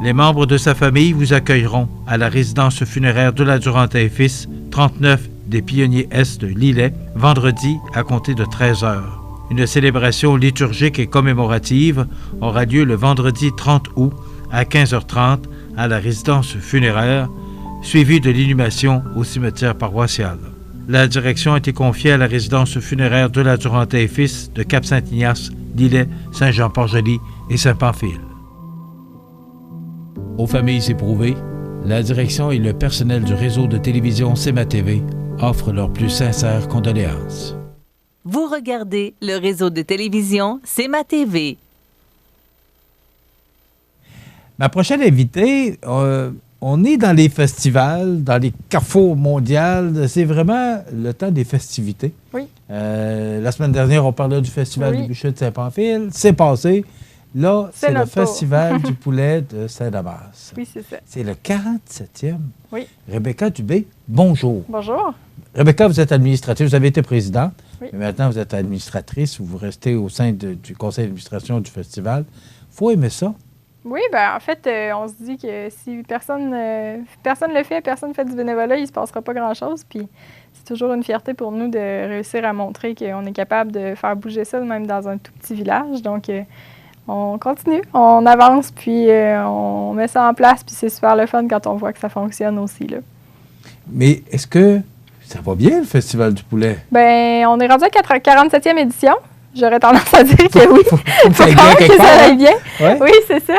Les membres de sa famille vous accueilleront à la résidence funéraire de la Duranté et Fils, 39 des Pionniers Est de Lillet, vendredi à compter de 13h. Une célébration liturgique et commémorative aura lieu le vendredi 30 août à 15h30 à la résidence funéraire, suivie de l'inhumation au cimetière paroissial. La direction a été confiée à la résidence funéraire de la Durantais et Fils de Cap-Saint-Ignace, d'Ilet, Saint-Jean-Port-Joli et Saint-Pamphile. Aux familles éprouvées, la direction et le personnel du réseau de télévision CEMA TV offrent leurs plus sincères condoléances. Vous regardez le réseau de télévision CEMA TV. Ma prochaine invitée, on est dans les festivals, dans les carrefours mondiaux. C'est vraiment le temps des festivités. Oui. La semaine dernière, on parlait du festival du bûcher de Saint-Pamphile. C'est passé. Là, c'est le festival du poulet de Saint-Damas. Oui, c'est ça. C'est le 47e. Oui. Rebecca Dubé, bonjour. Bonjour. Rebecca, vous êtes administratrice. Vous avez été présidente. Oui. Mais maintenant, vous êtes administratrice. Vous restez au sein du conseil d'administration du festival. Il faut aimer ça. Oui, bien, en fait, on se dit que si personne le fait, personne ne fait du bénévolat, il ne se passera pas grand-chose. Puis c'est toujours une fierté pour nous de réussir à montrer qu'on est capable de faire bouger ça, même dans un tout petit village. Donc, on continue, on avance, puis on met ça en place. Puis c'est super le fun quand on voit que ça fonctionne aussi, là. Mais est-ce que ça va bien, le Festival du poulet? Bien, on est rendu à 47e édition. J'aurais tendance à dire que oui. Faut que ça aille bien. Ouais. Oui, c'est ça.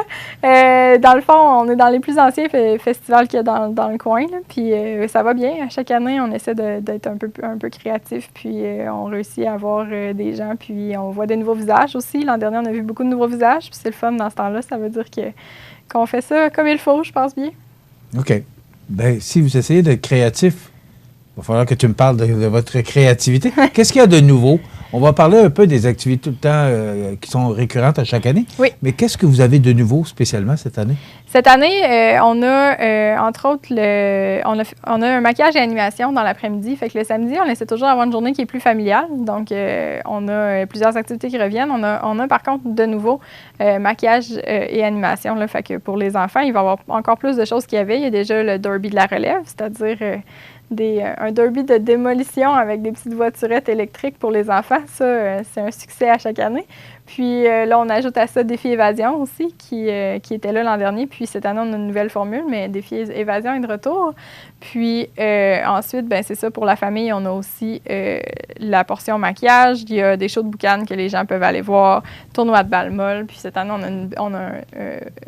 Dans le fond, on est dans les plus anciens festivals qu'il y a dans le coin. Là. Puis ça va bien. À chaque année, on essaie d'être un peu créatif. Puis on réussit à avoir des gens. Puis on voit des nouveaux visages aussi. L'an dernier, on a vu beaucoup de nouveaux visages. Puis c'est le fun dans ce temps-là. Ça veut dire qu'on fait ça comme il faut, je pense bien. OK. Bien, si vous essayez d'être créatif, il va falloir que tu me parles de votre créativité. Qu'est-ce qu'il y a de nouveau? On va parler un peu des activités tout le temps qui sont récurrentes à chaque année. Oui. Mais qu'est-ce que vous avez de nouveau spécialement cette année? Cette année, on a, entre autres, on a un maquillage et animation dans l'après-midi. Fait que le samedi, on essaie toujours d'avoir une journée qui est plus familiale. Donc, on a plusieurs activités qui reviennent. On a par contre, de nouveau, maquillage et animation. Là. Fait que pour les enfants, il va y avoir encore plus de choses qu'il y avait. Il y a déjà le derby de la relève, c'est-à-dire un derby de démolition avec des petites voiturettes électriques pour les enfants. Ça, c'est un succès à chaque année. Puis là, on ajoute à ça Défi Évasion aussi, qui était là l'an dernier. Puis cette année, on a une nouvelle formule, mais Défi Évasion est de retour. Puis ensuite, ben c'est ça, pour la famille, on a aussi la portion maquillage. Il y a des shows de boucan que les gens peuvent aller voir, tournoi de balle molle. Puis cette année, on a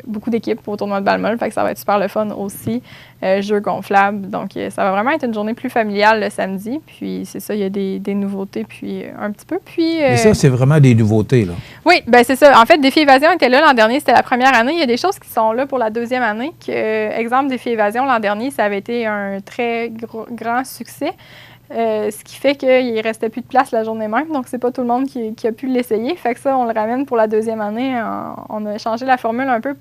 beaucoup d'équipes au tournoi de balle molle, fait que ça va être super le fun aussi. Jeux gonflables. Donc, ça va vraiment être une journée plus familiale le samedi. Puis c'est ça, il y a des nouveautés, puis un petit peu. Puis, et ça, c'est vraiment des nouveautés, là? Oui, bien c'est ça. En fait, Défi Évasion était là l'an dernier, c'était la première année. Il y a des choses qui sont là pour la deuxième année. Exemple, Défi Évasion, l'an dernier, ça avait été un très grand succès. Ce qui fait qu'il ne restait plus de place la journée même. Donc, c'est pas tout le monde qui a pu l'essayer. Fait que ça, on le ramène pour la deuxième année. On a changé la formule un peu.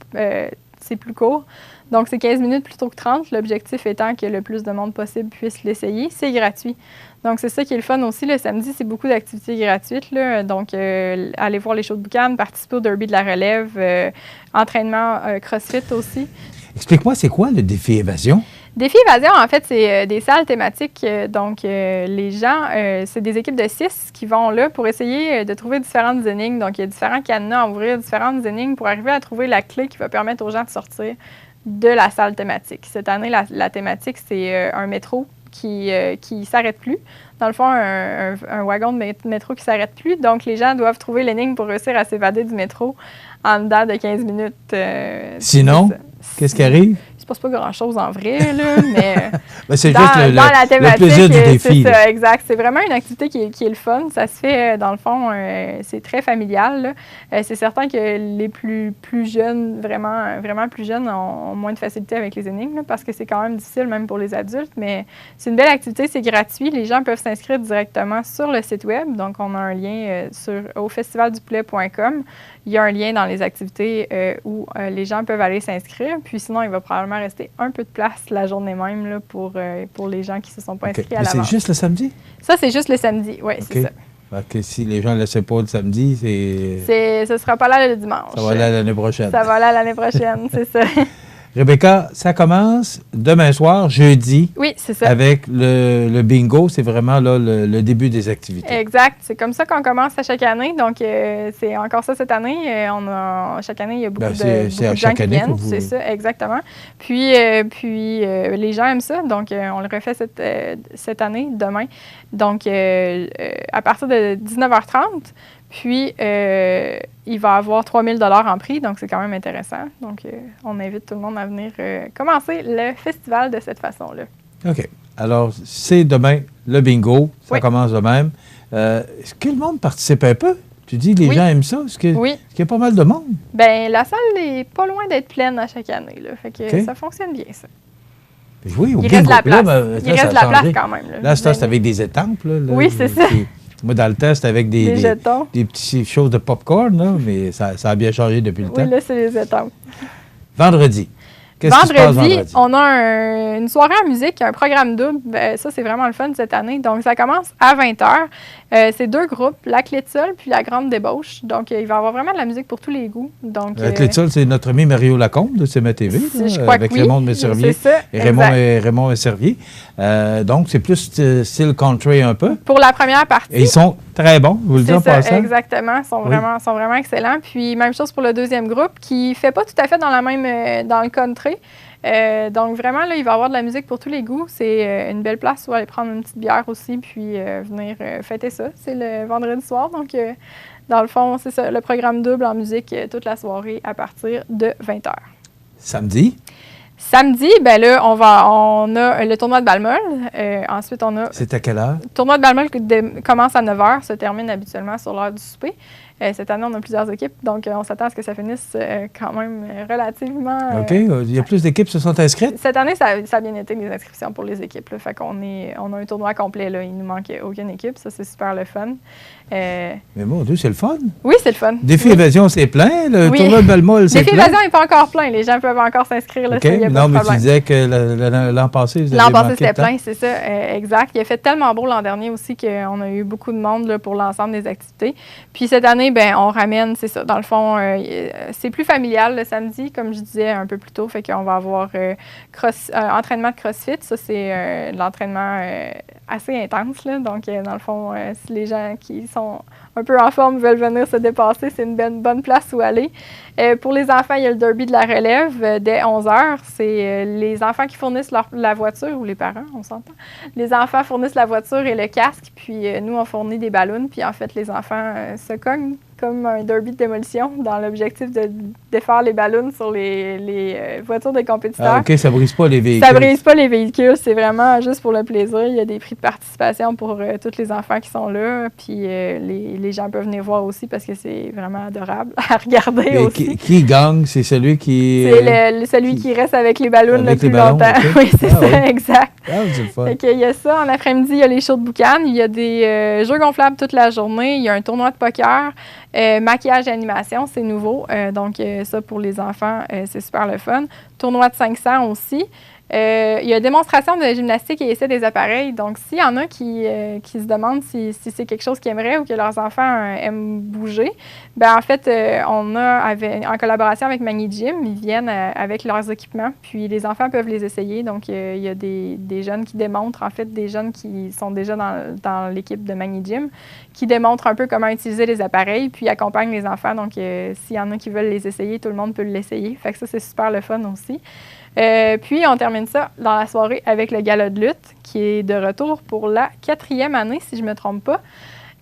C'est plus court. Donc, c'est 15 minutes plutôt que 30. L'objectif étant que le plus de monde possible puisse l'essayer. C'est gratuit. Donc, c'est ça qui est le fun aussi. Le samedi, c'est beaucoup d'activités gratuites, là. Donc, aller voir les shows de boucan, participer au derby de la relève, entraînement CrossFit aussi. Explique-moi, c'est quoi le Défi Évasion? Défi Évasion, en fait, c'est des salles thématiques. Donc, les gens, c'est des équipes de 6 qui vont là pour essayer de trouver différentes énigmes. Donc, il y a différents cadenas à ouvrir, différentes énigmes pour arriver à trouver la clé qui va permettre aux gens de sortir de la salle thématique. Cette année, la thématique, c'est un métro qui ne s'arrête plus. Dans le fond, un wagon de métro qui ne s'arrête plus. Donc, les gens doivent trouver l'énigme pour réussir à s'évader du métro en dedans de 15 minutes. Sinon, qu'est-ce qui arrive? Il ne se passe pas grand-chose en vrai, là, mais ben c'est dans, juste dans la thématique, le plaisir du défi. C'est ça, exact. C'est vraiment une activité qui est le fun. Ça se fait, dans le fond, c'est très familial. C'est certain que les plus jeunes, vraiment plus jeunes, ont moins de facilité avec les énigmes, là, parce que c'est quand même difficile, même pour les adultes. Mais c'est une belle activité, c'est gratuit. Les gens peuvent s'inscrire directement sur le site web. Donc, on a un lien au festivaldupoulet.com. Il y a un lien dans les activités où les gens peuvent aller s'inscrire. Puis sinon, il va probablement rester un peu de place la journée même là, pour les gens qui ne se sont pas inscrits à l'avance. C'est juste le samedi? Ça, c'est juste le samedi, oui, c'est ça. Fait que si les gens ne le laissent pas le samedi, ce ne sera pas là le dimanche. Ça va là l'année prochaine. Ça va là l'année prochaine, c'est ça. Rebecca, ça commence demain soir, jeudi. Oui, c'est ça. Avec le bingo. C'est vraiment là, le début des activités. Exact. C'est comme ça qu'on commence à chaque année. Donc, c'est encore ça cette année. Chaque année, il y a beaucoup de gens qui viennent. C'est ça, exactement. Puis les gens aiment ça. Donc, on le refait cette année, demain. Donc, à partir de 19h30. Puis, il va avoir 3 000 $ en prix, donc c'est quand même intéressant. Donc, on invite tout le monde à venir commencer le festival de cette façon-là. OK. Alors, c'est demain, le bingo. Ça commence de même. Est-ce que le monde participe un peu? Tu dis les gens aiment ça? Est-ce qu'il y a pas mal de monde? Bien, la salle n'est pas loin d'être pleine à chaque année. Là. Fait que ça fonctionne bien, ça. Oui, au bingo. Reste de la place. Il reste de la place quand même. Là, c'est avec des étampes. Là, oui, c'est ça. Moi, dans le temps, c'était avec des petites choses de popcorn, là, mais ça a bien changé depuis le temps. Oui, là, c'est les étampes. Vendredi. Qu'est-ce qui se passe vendredi? On a une soirée en musique, un programme double. Ça, c'est vraiment le fun cette année. Donc, ça commence à 20h. C'est 2 groupes, la Clé de Sol puis la Grande Débauche. Donc, il va y avoir vraiment de la musique pour tous les goûts. Donc, la Clé de Sol, c'est notre ami Mario Lacombe de CMA-TV, avec Raymond Messervier et Raymond Messervier. Donc, c'est plus style country un peu. Pour la première partie. Et ils sont très bons, vous le dites en passant. Exactement. Ils sont vraiment excellents. Puis, même chose pour le deuxième groupe qui ne fait pas tout à fait dans le country. Donc, vraiment, là, il va y avoir de la musique pour tous les goûts. C'est une belle place où aller prendre une petite bière aussi, puis venir fêter ça. C'est le vendredi soir. Donc, dans le fond, c'est ça, le programme double en musique toute la soirée à partir de 20h. Samedi? Samedi, ben là, on a le tournoi de Balmol. Ensuite, on a... C'est à quelle heure? Le tournoi de Balmol commence à 9h, se termine habituellement sur l'heure du souper. Cette année, on a plusieurs équipes, donc on s'attend à ce que ça finisse quand même relativement... OK. Il y a plus d'équipes qui se sont inscrites? Cette année, ça a bien été les inscriptions pour les équipes. Là. Fait qu'on on a un tournoi complet. Là. Il ne nous manque aucune équipe. Ça, c'est super le fun. Mais mon Dieu, c'est le fun. Oui, c'est le fun. Défi Évasion, c'est plein. Le tournoi de Balmol, c'est plein. Défi Évasion n'est pas encore plein. Les gens peuvent encore s'inscrire. Là, OK. Non, mais tu disais que l'an passé, vous avez L'an passé, c'était plein, c'est ça. Exact. Il a fait tellement beau l'an dernier aussi qu'on a eu beaucoup de monde là, pour l'ensemble des activités. Puis cette année, ben on ramène, c'est ça. Dans le fond, c'est plus familial le samedi, comme je disais un peu plus tôt. Fait qu'on va avoir entraînement de CrossFit. Ça, c'est de l'entraînement assez intense. Là. Donc, dans le fond, si les gens qui sont un peu en forme veulent venir se dépasser, c'est une bonne place où aller. Pour les enfants, il y a le derby de la relève dès 11h. C'est les enfants qui fournissent la voiture, ou les parents, on s'entend. Les enfants fournissent la voiture et le casque, puis nous, on fournit des ballons. Puis en fait, les enfants se cognent comme un derby de démolition dans l'objectif de défaire les ballons sur les voitures des compétiteurs. Ah, OK, ça ne brise pas les véhicules. Ça ne brise pas les véhicules. C'est vraiment juste pour le plaisir. Il y a des prix de participation pour tous les enfants qui sont là. Puis les gens peuvent venir voir aussi parce que c'est vraiment adorable à regarder. Mais aussi. Qui gagne? C'est celui qui... C'est celui qui reste avec les ballons le plus longtemps. Okay. Oui, c'est ça, exact. Ah, c'est le fun. Il y a ça. En après-midi, il y a les shows de boucan. Il y a des jeux gonflables toute la journée. Il y a un tournoi de poker. Maquillage et animation, c'est nouveau. Donc, ça, pour les enfants, c'est super le fun. Tournoi de 500 aussi. Il y a démonstration de gymnastique et essai des appareils. Donc, s'il y en a qui se demandent si c'est quelque chose qu'ils aimeraient ou que leurs enfants aiment bouger, bien, en fait, on a, en collaboration avec Magny Gym, ils viennent avec leurs équipements, puis les enfants peuvent les essayer. Donc, il y a des jeunes qui démontrent, en fait, des jeunes qui sont déjà dans l'équipe de Magny Gym, qui démontrent un peu comment utiliser les appareils, puis accompagnent les enfants. Donc, s'il y en a qui veulent les essayer, tout le monde peut l'essayer. Fait que ça, c'est super le fun aussi. Puis, on termine ça dans la soirée avec le gala de lutte, qui est de retour pour la 4e année, si je ne me trompe pas,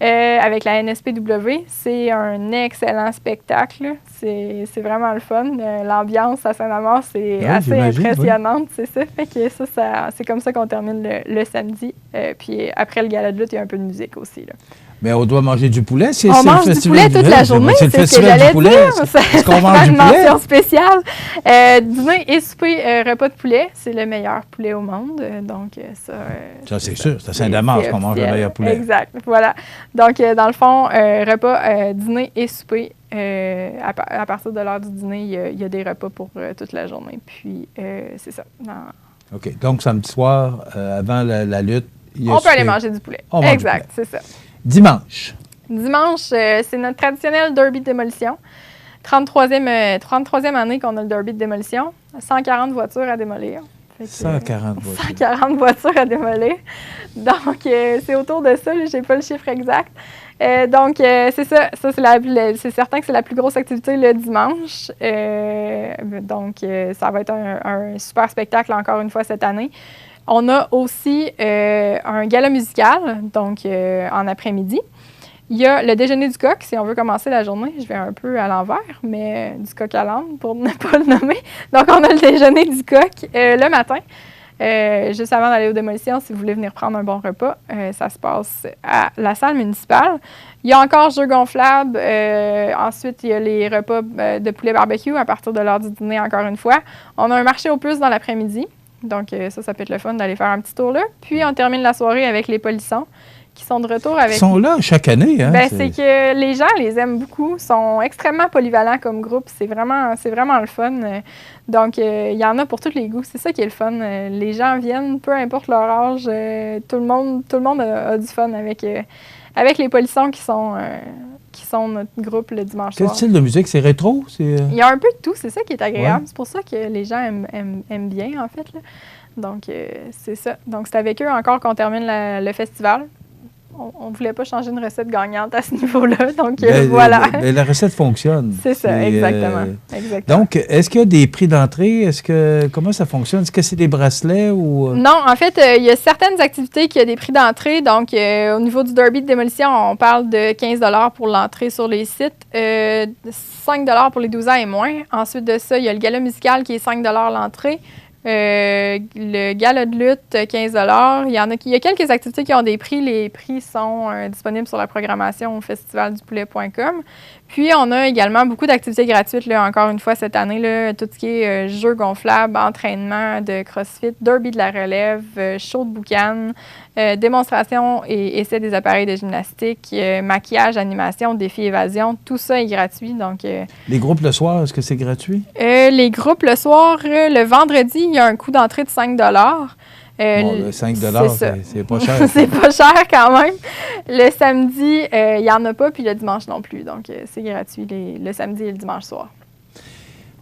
avec la NSPW. C'est un excellent spectacle. C'est vraiment le fun. L'ambiance à Saint-Amand, c'est assez impressionnante, c'est ça. Fait que ça c'est comme ça qu'on termine le samedi. Puis, après le gala de lutte, il y a un peu de musique aussi, là. Mais on doit manger du poulet. On mange du poulet toute la journée, c'est ce que j'allais dire. Est-ce qu'on mange du poulet? Une mention spéciale. Dîner et souper, repas de poulet, c'est le meilleur poulet au monde. Donc, ça, c'est sûr. C'est à Saint-Damas qu'on mange le meilleur poulet. Exact. Voilà. Donc, dans le fond, repas, dîner et souper. À partir de l'heure du dîner, il y a des repas pour toute la journée. Puis, c'est ça. OK. Donc, samedi soir, avant la lutte, on peut aller manger du poulet. Exact, c'est ça. Dimanche. Dimanche, c'est notre traditionnel derby de démolition. 33e année qu'on a le derby de démolition. 140 voitures à démolir. 140 voitures. 140 voitures à démolir. Donc, c'est autour de ça. Je n'ai pas le chiffre exact. Donc, c'est ça. C'est certain que c'est la plus grosse activité le dimanche. Donc, ça va être un super spectacle encore une fois cette année. On a aussi un gala musical, donc en après-midi. Il y a le déjeuner du coq, si on veut commencer la journée. Je vais un peu à l'envers, mais du coq à l'âne, pour ne pas le nommer. Donc, on a le déjeuner du coq le matin. Juste avant d'aller aux démolitions, si vous voulez venir prendre un bon repas, ça se passe à la salle municipale. Il y a encore jeux gonflables. Ensuite, il y a les repas de poulet barbecue à partir de l'heure du dîner, encore une fois. On a un marché aux puces dans l'après-midi. Donc, ça peut être le fun d'aller faire un petit tour là. Puis, on termine la soirée avec les polissons qui sont de retour avec... Ils sont là chaque année, hein? C'est que les gens les aiment beaucoup, sont extrêmement polyvalents comme groupe. C'est vraiment le fun. Donc, il y en a pour tous les goûts. C'est ça qui est le fun. Les gens viennent, peu importe leur âge. Tout le monde a du fun avec les polissons qui sont notre groupe le dimanche soir. Quel style de musique? C'est rétro? Il y a un peu de tout. C'est ça qui est agréable. Ouais. C'est pour ça que les gens aiment bien, en fait, là. Donc, c'est ça. Donc, c'est avec eux encore qu'on termine le festival. On ne voulait pas changer une recette gagnante à ce niveau-là. Donc, voilà. Mais la recette fonctionne. C'est ça, exactement. Donc, est-ce qu'il y a des prix d'entrée? Comment ça fonctionne? Est-ce que c'est des bracelets ou... Non, en fait, il y a certaines activités qui ont des prix d'entrée. Donc, au niveau du derby de démolition, on parle de 15 $ pour l'entrée sur les sites, 5 $ pour les 12 ans et moins. Ensuite de ça, il y a le gala musical qui est 5 $ l'entrée. Le gala de lutte, 15 $. Il y a quelques activités qui ont des prix. Les prix sont disponibles sur la programmation au festivaldupoulet.com. Puis, on a également beaucoup d'activités gratuites, là, encore une fois, cette année. Là, tout ce qui est jeux gonflables, entraînement de CrossFit, derby de la relève, show de boucan, démonstration et essai des appareils de gymnastique, maquillage, animation, défi évasion. Tout ça est gratuit. Donc, les groupes le soir, est-ce que c'est gratuit? Les groupes le soir, le vendredi, il y a un coût d'entrée de 5 $. Bon, 5 $, c'est pas cher. C'est pas cher quand même. Le samedi, il n'y en a pas, puis le dimanche non plus. Donc, c'est gratuit le samedi et le dimanche soir.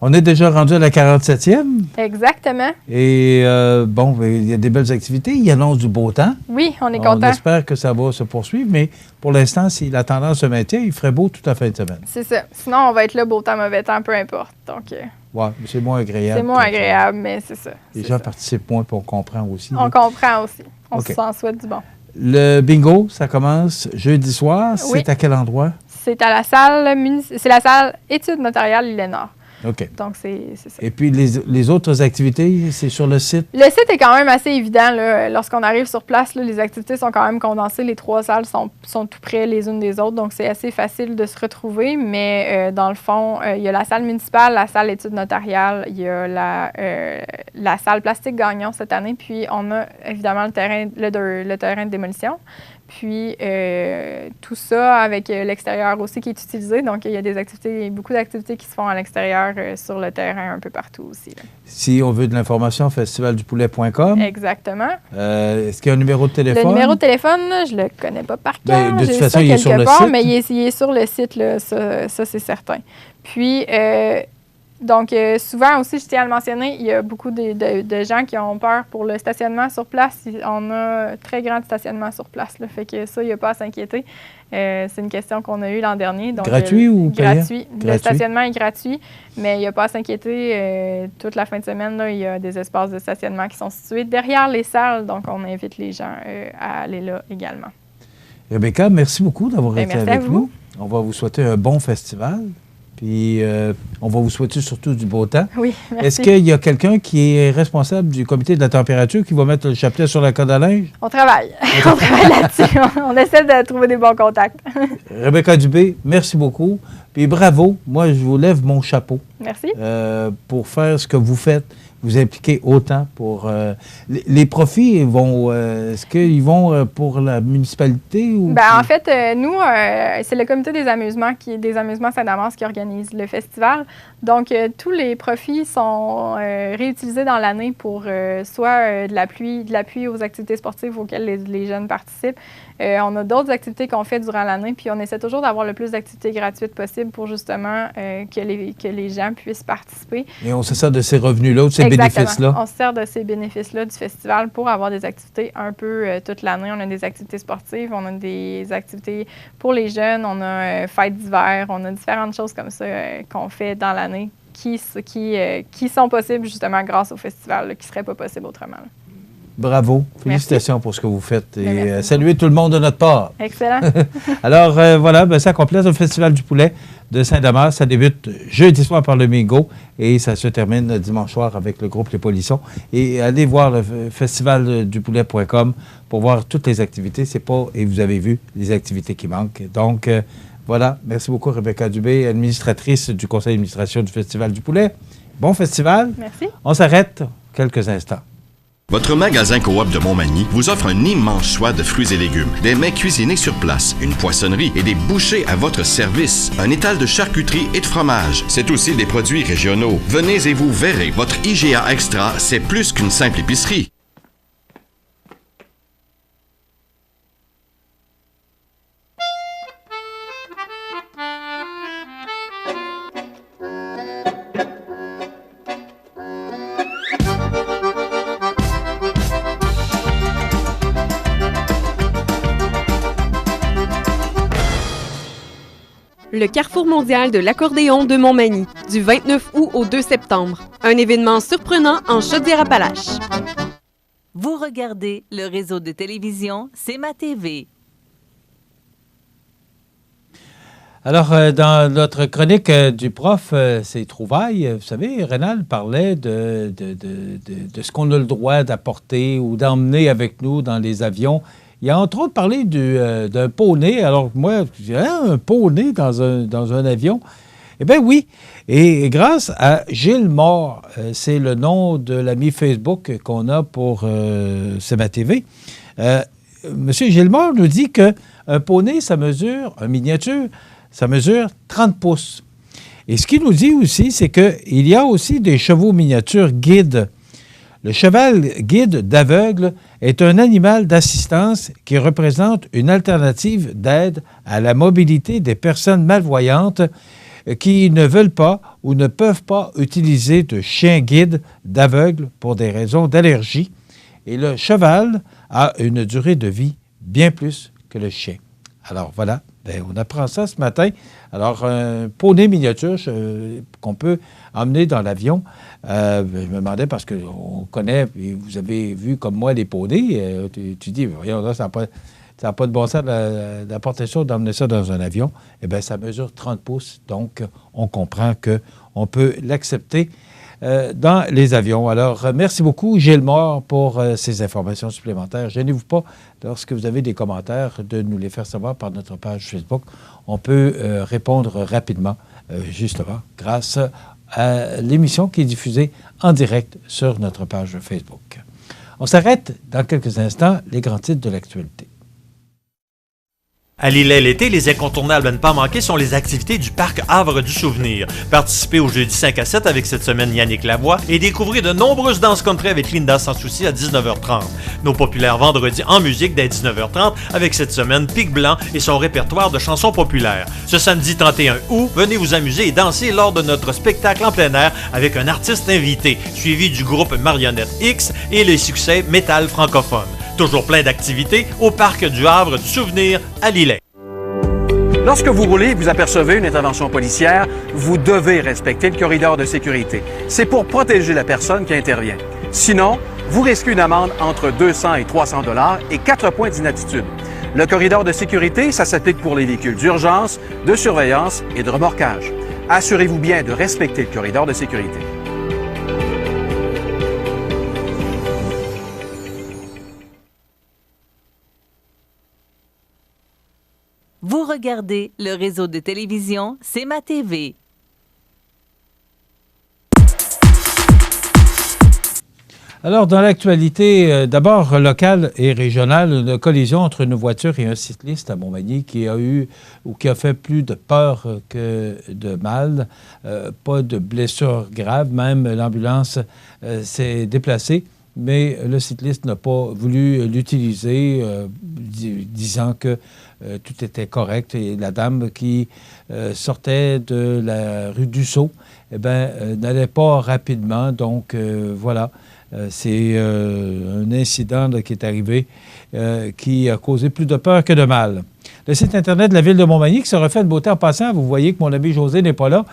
On est déjà rendu à la 47e. Exactement. Et il y a des belles activités. Il annonce du beau temps. Oui, on est content. On espère que ça va se poursuivre, mais pour l'instant, si la tendance se maintient, il ferait beau toute la fin de semaine. C'est ça. Sinon, on va être là, beau temps, mauvais temps, peu importe. Donc, ouais, c'est moins agréable. C'est moins agréable, mais c'est ça. Les gens participent moins, puis on comprend aussi. On comprend aussi. On s'en souhaite du bon. Le bingo, ça commence jeudi soir. Oui. C'est à quel endroit? C'est à la salle Études notariales Lénard. OK. Donc, c'est ça. Et puis, les autres activités, c'est sur le site? Le site est quand même assez évident. Là. Lorsqu'on arrive sur place, là, les activités sont quand même condensées. Les 3 salles sont tout près les unes des autres. Donc, c'est assez facile de se retrouver. Mais dans le fond, il y a la salle municipale, la salle études notariales, il y a la salle plastique Gagnon cette année. Puis, on a évidemment le terrain de démolition. Puis, tout ça avec l'extérieur aussi qui est utilisé. Donc, il y a beaucoup d'activités qui se font à l'extérieur sur le terrain un peu partout aussi. Là. Si on veut de l'information, festivaldupoulet.com. Exactement. Est-ce qu'il y a un numéro de téléphone? Le numéro de téléphone, je le connais pas par cœur. De toute façon, il est sur le site. Mais il est sur le site, là, ça c'est certain. Puis, donc, souvent aussi, je tiens à le mentionner, il y a beaucoup de gens qui ont peur pour le stationnement sur place. On a très grand stationnement sur place. Là, fait que ça, il n'y a pas à s'inquiéter. C'est une question qu'on a eue l'an dernier. Donc, gratuit ou payant? Gratuit. Le stationnement est gratuit, mais il n'y a pas à s'inquiéter. Toute la fin de semaine, là, il y a des espaces de stationnement qui sont situés derrière les salles. Donc, on invite les gens à aller là également. Rebecca, merci beaucoup d'avoir été avec nous. On va vous souhaiter un bon festival. Puis, on va vous souhaiter surtout du beau temps. Oui, merci. Est-ce qu'il y a quelqu'un qui est responsable du comité de la température qui va mettre le chapelet sur la corde à linge? On travaille. On travaille là-dessus. On essaie de trouver des bons contacts. Rebecca Dubé, merci beaucoup. Puis bravo. Moi, je vous lève mon chapeau. Merci. Pour faire ce que vous faites. Vous impliquez autant pour... les profits vont... est-ce qu'ils vont pour la municipalité? Ou en fait, nous, c'est le comité des amusements Saint-Damas qui organise le festival. Donc, tous les profits sont réutilisés dans l'année pour soit de l'appui aux activités sportives auxquelles les jeunes participent. On a d'autres activités qu'on fait durant l'année, puis on essaie toujours d'avoir le plus d'activités gratuites possible possible pour justement que les gens puissent participer. Et on se sert de ces revenus-là, de ces bénéfices-là? On se sert de ces bénéfices-là du festival pour avoir des activités un peu toute l'année. On a des activités sportives, on a des activités pour les jeunes, on a fêtes d'hiver, on a différentes choses comme ça qu'on fait dans l'année qui sont possibles justement grâce au festival, qui ne seraient pas possibles autrement. Là. Bravo. Félicitations pour ce que vous faites. Et saluez tout le monde de notre part. Excellent. Alors, voilà, ça complète le Festival du poulet de Saint-Damas. Ça débute jeudi soir par le Mingo et ça se termine dimanche soir avec le groupe Les Polissons. Et allez voir le festivaldupoulet.com pour voir toutes les activités. C'est pas, et vous avez vu, les activités qui manquent. Donc, voilà. Merci beaucoup, Rebecca Dubé, administratrice du conseil d'administration du Festival du poulet. Bon festival. Merci. On s'arrête quelques instants. Votre magasin Coop de Montmagny vous offre un immense choix de fruits et légumes, des mets cuisinés sur place, une poissonnerie et des bouchers à votre service, un étal de charcuterie et de fromage. C'est aussi des produits régionaux. Venez et vous verrez, votre IGA Extra, c'est plus qu'une simple épicerie. Le Carrefour mondial de l'accordéon de Montmagny, du 29 août au 2 septembre. Un événement surprenant en Chaudière-Appalaches. Vous regardez le réseau de télévision C'est ma TV. Alors, dans notre chronique du prof, ses trouvailles, vous savez, Rénal parlait de ce qu'on a le droit d'apporter ou d'emmener avec nous dans les avions. Il a entre autres parlé d'un poney. Alors, moi, je dis, un poney dans un avion? Eh bien, oui. Et grâce à Gilles Mort, c'est le nom de l'ami Facebook qu'on a pour C'est ma TV. Monsieur Gilles Mort nous dit qu'un poney, ça mesure, un miniature, ça mesure 30 pouces. Et ce qu'il nous dit aussi, c'est qu'il y a aussi des chevaux miniatures guides. Le cheval guide d'aveugle est un animal d'assistance qui représente une alternative d'aide à la mobilité des personnes malvoyantes qui ne veulent pas ou ne peuvent pas utiliser de chien guide d'aveugle pour des raisons d'allergie. Et le cheval a une durée de vie bien plus que le chien. Alors voilà, on apprend ça ce matin. Alors, un poney miniature qu'on peut emmener dans l'avion. Je me demandais, parce qu'on connaît, et vous avez vu comme moi les poneys, tu dis, voyons là, ça n'a pas de bon sens d'apporter ça, d'emmener ça dans un avion. Eh bien, ça mesure 30 pouces, donc on comprend qu'on peut l'accepter dans les avions. Alors, merci beaucoup, Gilles Mort, pour ces informations supplémentaires. Gênez-vous pas, lorsque vous avez des commentaires, de nous les faire savoir par notre page Facebook. On peut répondre rapidement, justement, grâce à l'émission qui est diffusée en direct sur notre page Facebook. On s'arrête dans quelques instants, les grands titres de l'actualité. À Lillet l'été, les incontournables à ne pas manquer sont les activités du Parc Havre du Souvenir. Participez au jeudi 5 à 7 avec cette semaine Yannick Lavoie et découvrez de nombreuses danses country avec Linda Sans Souci à 19h30. Nos populaires vendredis en musique dès 19h30 avec cette semaine Pic Blanc et son répertoire de chansons populaires. Ce samedi 31 août, venez vous amuser et danser lors de notre spectacle en plein air avec un artiste invité, suivi du groupe Marionnette X et les succès métal francophone. Toujours plein d'activités au Parc du Havre du Souvenir à Lillet. Lorsque vous roulez et vous apercevez une intervention policière, vous devez respecter le corridor de sécurité. C'est pour protéger la personne qui intervient. Sinon, vous risquez une amende entre 200 et 300 $ et 4 points d'inaptitude. Le corridor de sécurité, ça s'applique pour les véhicules d'urgence, de surveillance et de remorquage. Assurez-vous bien de respecter le corridor de sécurité. Vous regardez le réseau de télévision C'est ma TV. Alors, dans l'actualité, d'abord locale et régionale, une collision entre une voiture et un cycliste à Montmagny qui a fait plus de peur que de mal. Pas de blessures graves, même l'ambulance s'est déplacée. Mais le cycliste n'a pas voulu l'utiliser, disant que tout était correct. Et la dame qui sortait de la rue Dussault, n'allait pas rapidement. Donc, voilà. C'est un incident qui est arrivé qui a causé plus de peur que de mal. Le site Internet de la Ville de Montmagny qui se refait de beauté en passant. Vous voyez que mon ami José n'est pas là.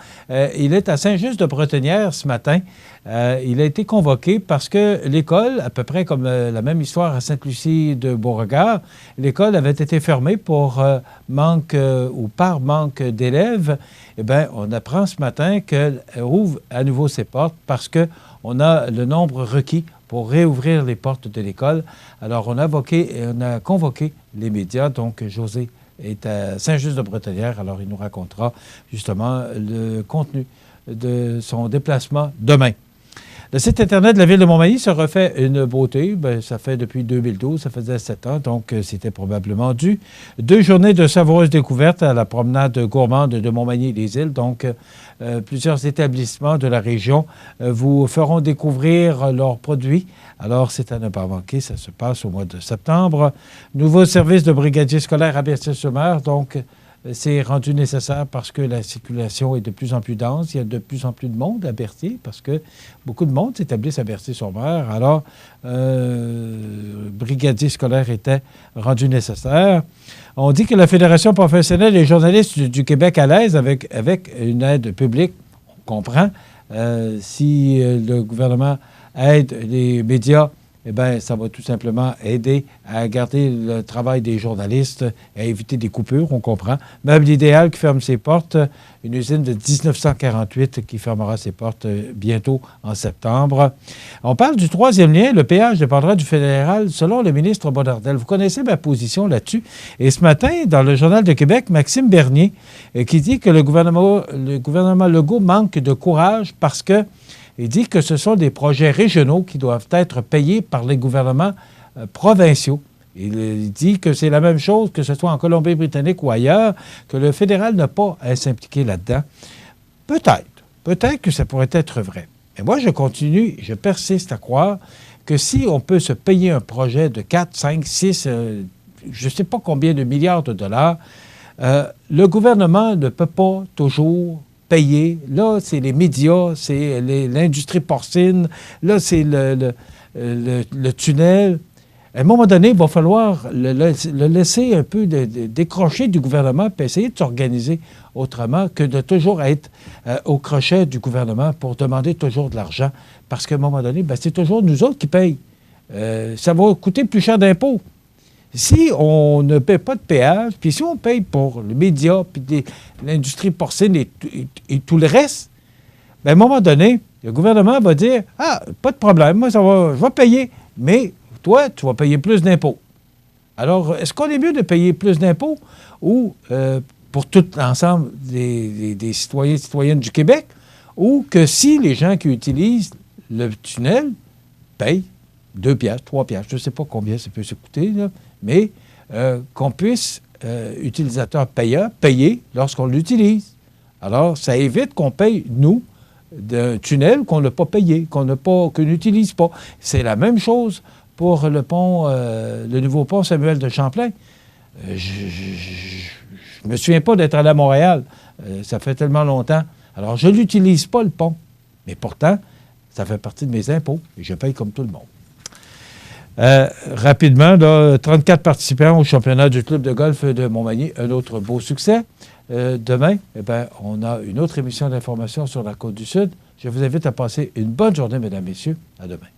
Il est à Saint-Just-de-Bretenière ce matin. Il a été convoqué parce que l'école, à peu près comme la même histoire à Sainte-Lucie de Beauregard, l'école avait été fermée pour manque ou par manque d'élèves. Eh bien, on apprend ce matin qu'elle ouvre à nouveau ses portes parce qu'on a le nombre requis pour réouvrir les portes de l'école. Alors, on a convoqué les médias. Donc, José est à Saint-Just-de-Bretenière. Alors, il nous racontera justement le contenu de son déplacement demain. Le site Internet de la Ville de Montmagny se refait une beauté. Bien, ça fait depuis 2012, ça faisait 7 ans, donc c'était probablement dû. 2 journées de savoureuses découvertes à la promenade gourmande de Montmagny-les-Îles. Donc, plusieurs établissements de la région vous feront découvrir leurs produits. Alors, c'est à ne pas manquer, ça se passe au mois de septembre. Nouveau service de brigadier scolaire à Berthier-sur-Mer, donc c'est rendu nécessaire parce que la circulation est de plus en plus dense. Il y a de plus en plus de monde à Berthier parce que beaucoup de monde s'établissent à Berthier-sur-Mer. Alors, brigadier scolaire était rendu nécessaire. On dit que la Fédération professionnelle des journalistes du Québec à l'aise avec une aide publique. On comprend. Si le gouvernement aide les médias, eh bien, ça va tout simplement aider à garder le travail des journalistes, à éviter des coupures, on comprend. Meuble Idéal qui ferme ses portes, une usine de 1948 qui fermera ses portes bientôt en septembre. On parle du 3e lien, le péage dépendra du fédéral, selon le ministre Bonnardel. Vous connaissez ma position là-dessus. Et ce matin, dans le Journal de Québec, Maxime Bernier, qui dit que le gouvernement Legault manque de courage parce que il dit que ce sont des projets régionaux qui doivent être payés par les gouvernements provinciaux. Il dit que c'est la même chose, que ce soit en Colombie-Britannique ou ailleurs, que le fédéral n'a pas à s'impliquer là-dedans. Peut-être que ça pourrait être vrai. Mais moi, je persiste à croire que si on peut se payer un projet de 4, 5, 6, je ne sais pas combien de milliards de dollars, le gouvernement ne peut pas toujours payer. Là, c'est les médias, c'est l'industrie porcine, là, c'est le tunnel. À un moment donné, il va falloir le laisser un peu décrocher du gouvernement puis essayer de s'organiser autrement que de toujours être au crochet du gouvernement pour demander toujours de l'argent. Parce qu'à un moment donné, c'est toujours nous autres qui payent. Ça va coûter plus cher d'impôts. Si on ne paie pas de péage, puis si on paye pour les médias, puis l'industrie porcine et tout le reste, bien, à un moment donné, le gouvernement va dire « Ah, pas de problème, moi, je vais payer, mais toi, tu vas payer plus d'impôts. » Alors, est-ce qu'on est mieux de payer plus d'impôts ou pour tout l'ensemble des citoyens et citoyennes du Québec, ou que si les gens qui utilisent le tunnel payent 2 piastres, 3 piastres, je ne sais pas combien ça peut se coûter, là, mais qu'on puisse, utilisateurs payeurs, payer lorsqu'on l'utilise. Alors, ça évite qu'on paye, nous, d'un tunnel qu'on n'a pas payé, qu'on n'utilise pas. C'est la même chose pour le pont, le nouveau pont Samuel de Champlain. Je me souviens pas d'être allé à Montréal. Ça fait tellement longtemps. Alors, je ne l'utilise pas, le pont. Mais pourtant, ça fait partie de mes impôts et je paye comme tout le monde. Rapidement, là, 34 participants au championnat du club de golf de Montmagny. Un autre beau succès. Demain, on a une autre émission d'information sur la Côte-du-Sud. Je vous invite à passer une bonne journée, mesdames, messieurs. À demain.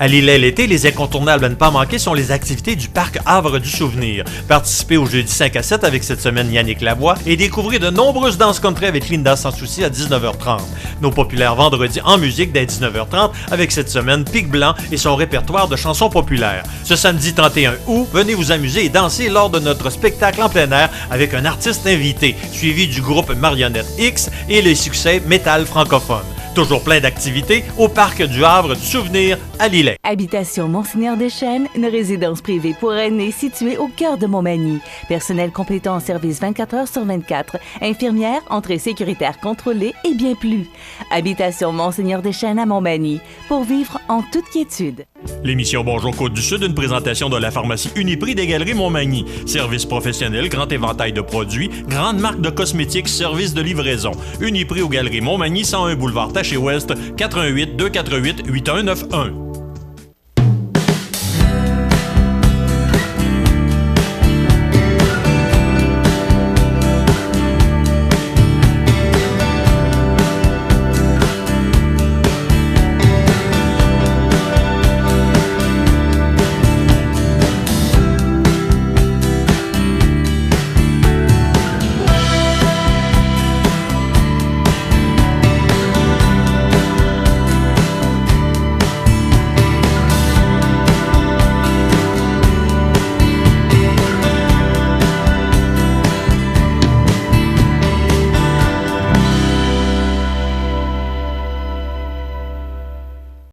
À Lillet l'été, les incontournables à ne pas manquer sont les activités du Parc Havre du Souvenir. Participez au jeudi 5 à 7 avec cette semaine Yannick Lavoie et découvrez de nombreuses danses country avec Linda Sans Souci à 19h30. Nos populaires vendredis en musique dès 19h30 avec cette semaine Pic Blanc et son répertoire de chansons populaires. Ce samedi 31 août, venez vous amuser et danser lors de notre spectacle en plein air avec un artiste invité, suivi du groupe Marionnette X et les succès métal francophone. Toujours plein d'activités au Parc du Havre du Souvenir à Lillet. Habitation Monseigneur Deschênes, une résidence privée pour aînés située au cœur de Montmagny. Personnel complétant en service 24 heures sur 24. Infirmière, entrée sécuritaire contrôlée et bien plus. Habitation Monseigneur Deschênes à Montmagny, pour vivre en toute quiétude. L'émission Bonjour Côte-du-Sud, une présentation de la pharmacie Uniprix des Galeries Montmagny. Service professionnel, grand éventail de produits, grande marque de cosmétiques, service de livraison. Uniprix aux Galeries Montmagny, 101 boulevard Taché-Ouest, 418 248 8191.